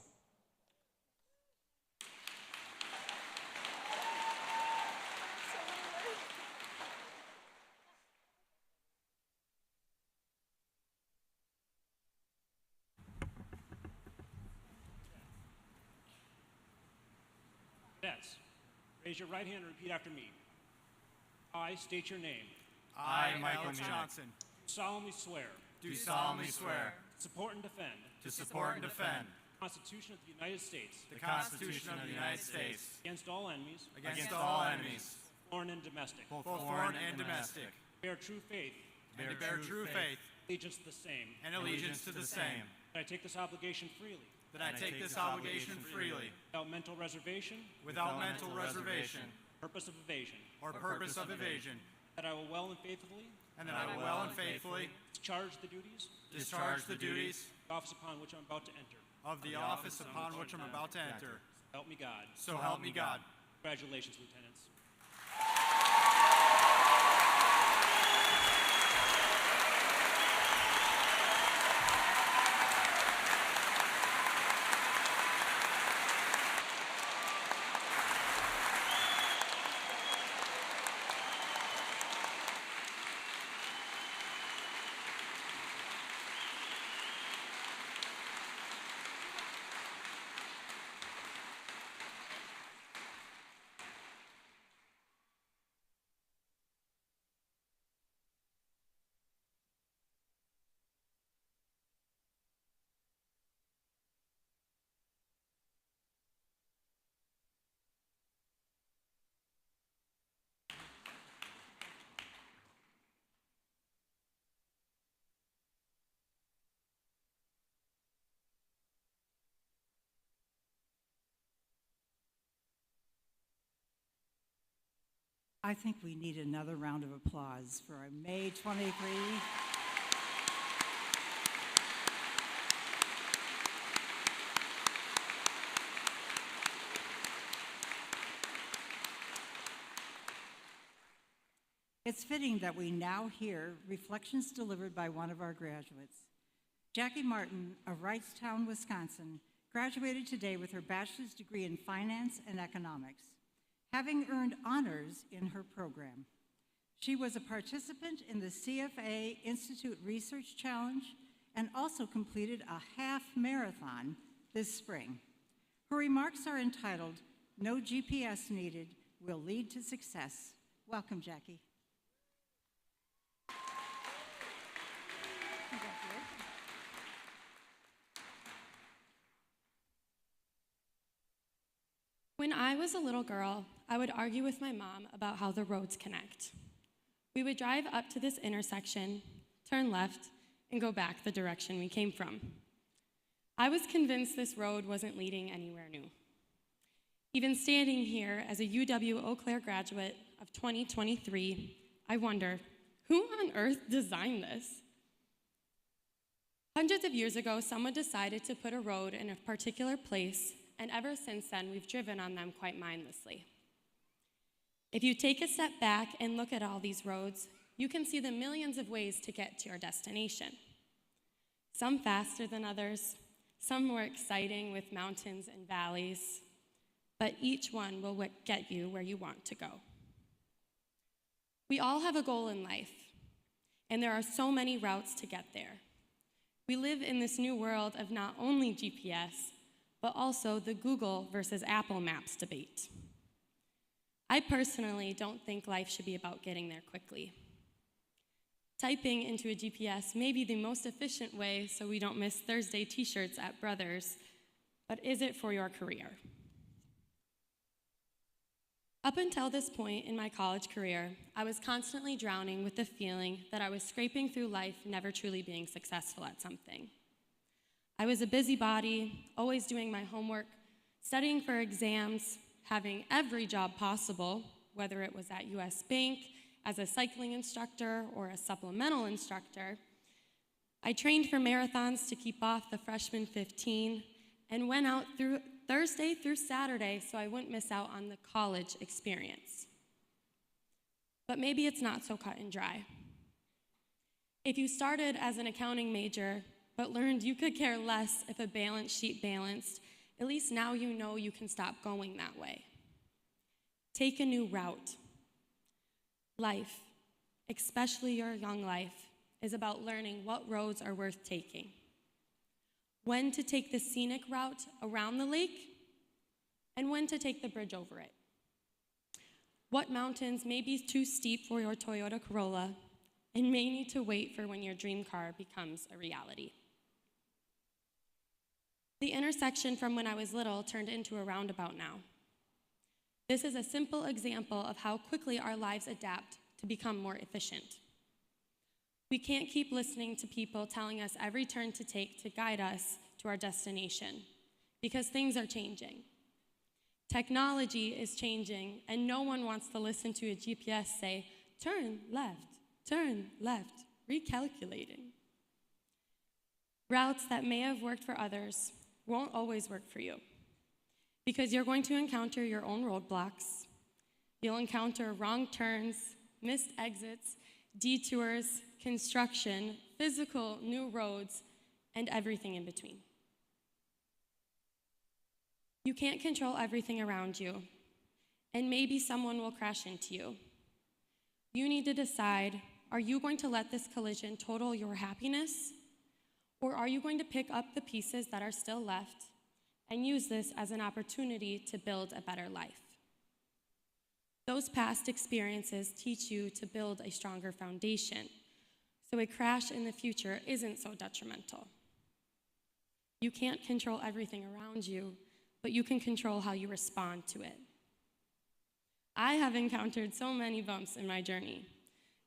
Cadets, raise your right hand and repeat after me. I state your name. I, Michael Johnson, Solemnly swear. do solemnly swear Support and defend. to support and defend The Constitution of the United States. the Constitution of the United States Against all enemies. against all enemies, Foreign and domestic. both foreign and domestic, Bear true faith. and to bear true faith Allegiance to the same. and allegiance to the same, That I take this obligation freely. that I take this obligation freely, Without mental reservation. without mental reservation Purpose of evasion. or purpose of evasion, That I will well and faithfully. and that I will well and faithfully Discharge the duties. discharge the duties of the office upon which I'm about to enter. of the office upon which I'm about to enter. Help me God. So help me God. Congratulations, lieutenants. I think we need another round of applause for our May 23. It's fitting that we now hear reflections delivered by one of our graduates. Jackie Martin of Wrightstown, Wisconsin, graduated today with her bachelor's degree in finance and economics, having earned honors in her program. She was a participant in the CFA Institute Research Challenge and also completed a half marathon this spring. Her remarks are entitled, "No GPS Needed Will Lead to Success." Welcome, Jackie. When I was a little girl, I would argue with my mom about how the roads connect. We would drive up to this intersection, turn left, and go back the direction we came from. I was convinced this road wasn't leading anywhere new. Even standing here as a UW-Eau Claire graduate of 2023, I wonder, who on earth designed this? Hundreds of years ago, someone decided to put a road in a particular place, and ever since then, we've driven on them quite mindlessly. If you take a step back and look at all these roads, you can see the millions of ways to get to your destination. Some faster than others, some more exciting with mountains and valleys, but each one will get you where you want to go. We all have a goal in life, and there are so many routes to get there. We live in this new world of not only GPS, but also the Google versus Apple Maps debate. I personally don't think life should be about getting there quickly. Typing into a GPS may be the most efficient way so we don't miss Thursday t-shirts at Brothers, but is it for your career? Up until this point in my college career, I was constantly drowning with the feeling that I was scraping through life, never truly being successful at something. I was a busybody, always doing my homework, studying for exams, having every job possible, whether it was at US Bank, as a cycling instructor or a supplemental instructor. I trained for marathons to keep off the freshman 15 and went out through Thursday through Saturday so I wouldn't miss out on the college experience. But maybe it's not so cut and dry. If you started as an accounting major but learned you could care less if a balance sheet balanced, at least now you know you can stop going that way. Take a new route. Life, especially your young life, is about learning what roads are worth taking. When to take the scenic route around the lake, and when to take the bridge over it. What mountains may be too steep for your Toyota Corolla, and may need to wait for when your dream car becomes a reality. The intersection from when I was little turned into a roundabout now. This is a simple example of how quickly our lives adapt to become more efficient. We can't keep listening to people telling us every turn to take to guide us to our destination, because things are changing. Technology is changing, and no one wants to listen to a GPS say, turn left, recalculating. Routes that may have worked for others won't always work for you, because you're going to encounter your own roadblocks. You'll encounter wrong turns, missed exits, detours, construction, physical new roads, and everything in between. You can't control everything around you, and maybe someone will crash into you. You need to decide, are you going to let this collision total your happiness, or are you going to pick up the pieces that are still left and use this as an opportunity to build a better life? Those past experiences teach you to build a stronger foundation, so a crash in the future isn't so detrimental. You can't control everything around you, but you can control how you respond to it. I have encountered so many bumps in my journey,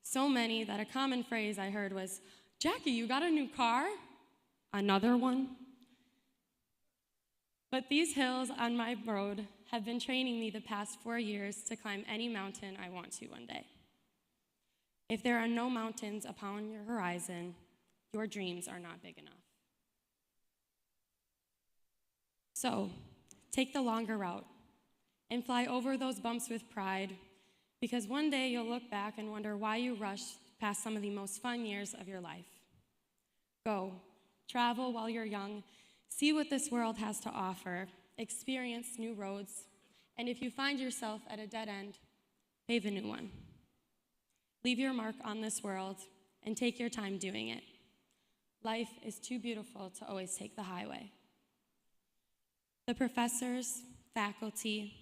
so many that a common phrase I heard was, "Jackie, you got a new car?" Another one? But these hills on my road have been training me the past 4 years to climb any mountain I want to one day. If there are no mountains upon your horizon, your dreams are not big enough. So, take the longer route and fly over those bumps with pride, because one day you'll look back and wonder why you rushed past some of the most fun years of your life. Go, travel while you're young, see what this world has to offer, experience new roads, and if you find yourself at a dead end, pave a new one. Leave your mark on this world and take your time doing it. Life is too beautiful to always take the highway. The professors, faculty,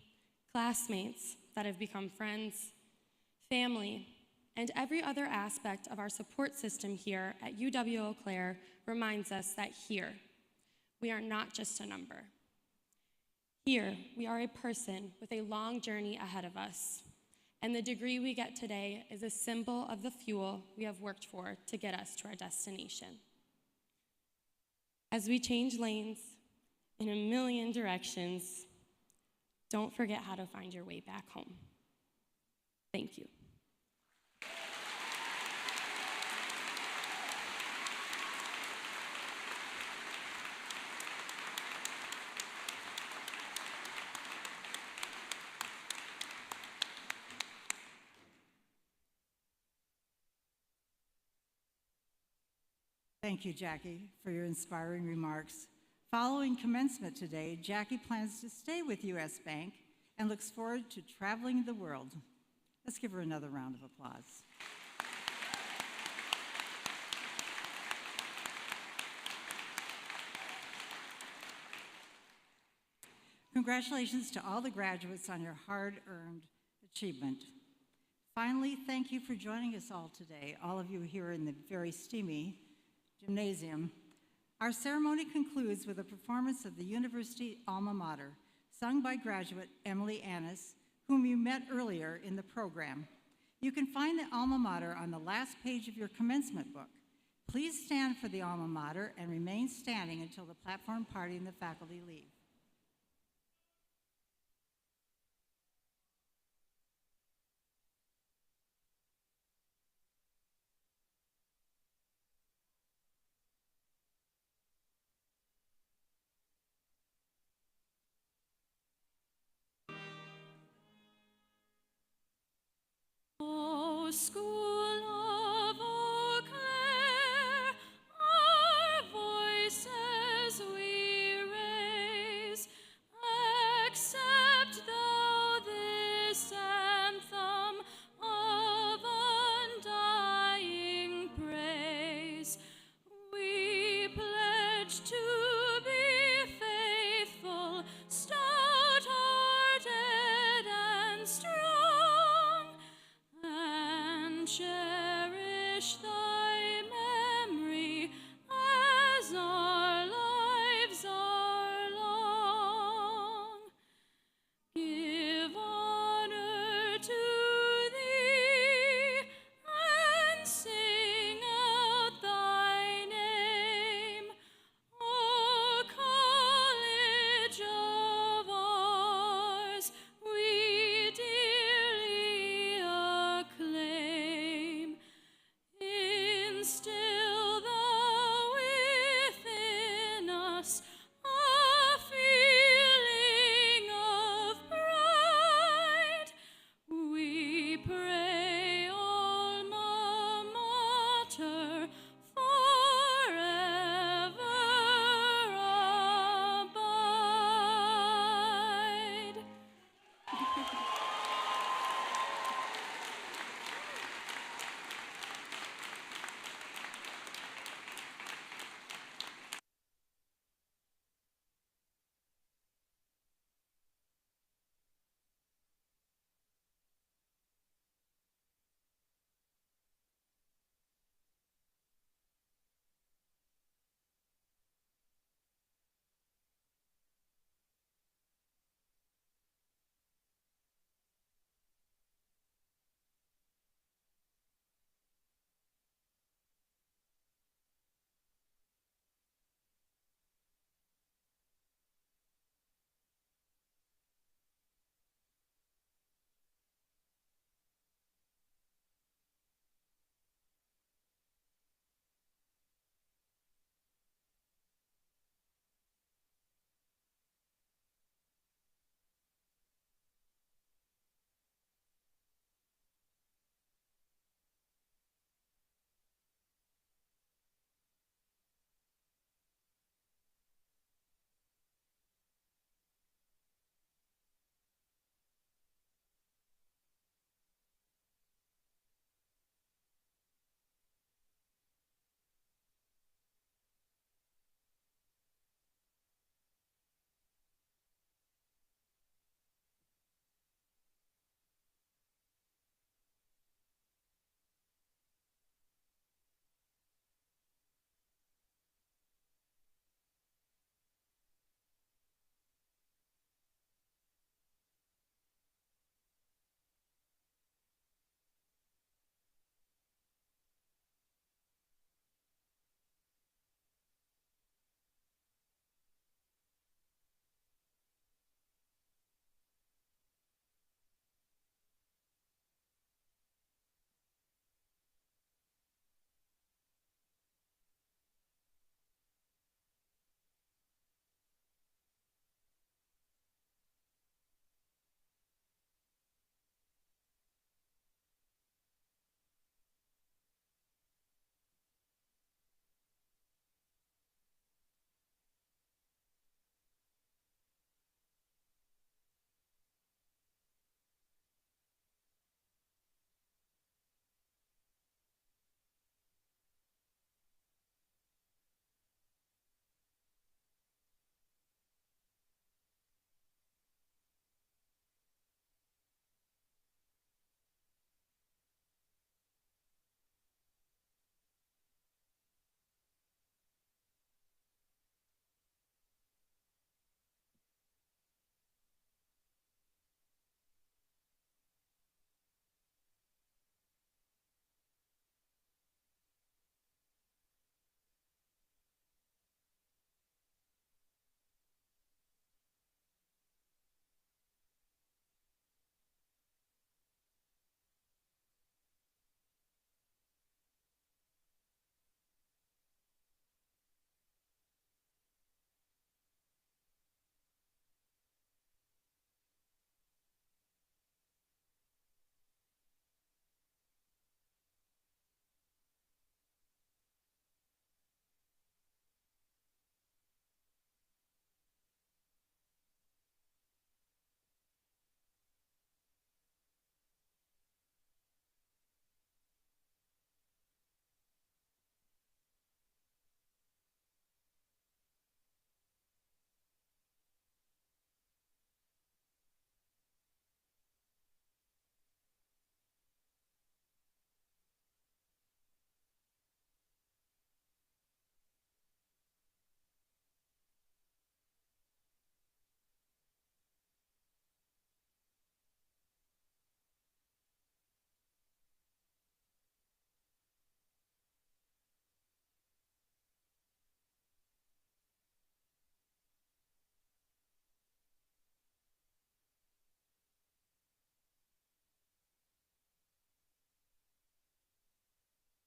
classmates that have become friends, family, and every other aspect of our support system here at UW-Eau Claire reminds us that here, we are not just a number. Here, we are a person with a long journey ahead of us, and the degree we get today is a symbol of the fuel we have worked for to get us to our destination. As we change lanes in a million directions, don't forget how to find your way back home. Thank you. Thank you, Jackie, for your inspiring remarks. Following commencement today, Jackie plans to stay with US Bank and looks forward to traveling the world. Let's give her another round of applause. Congratulations to all the graduates on your hard-earned achievement. Finally, thank you for joining us all today, all of you here in the very steamy gymnasium. Our ceremony concludes with a performance of the University Alma Mater, sung by graduate Emily Annis, whom you met earlier in the program. You can find the Alma Mater on the last page of your commencement book. Please stand for the Alma Mater and remain standing until the platform party and the faculty leave. O school of Eau Claire, our voices we raise, accept thou this anthem of undying praise. We pledge to be faithful, stout-hearted and strong, and share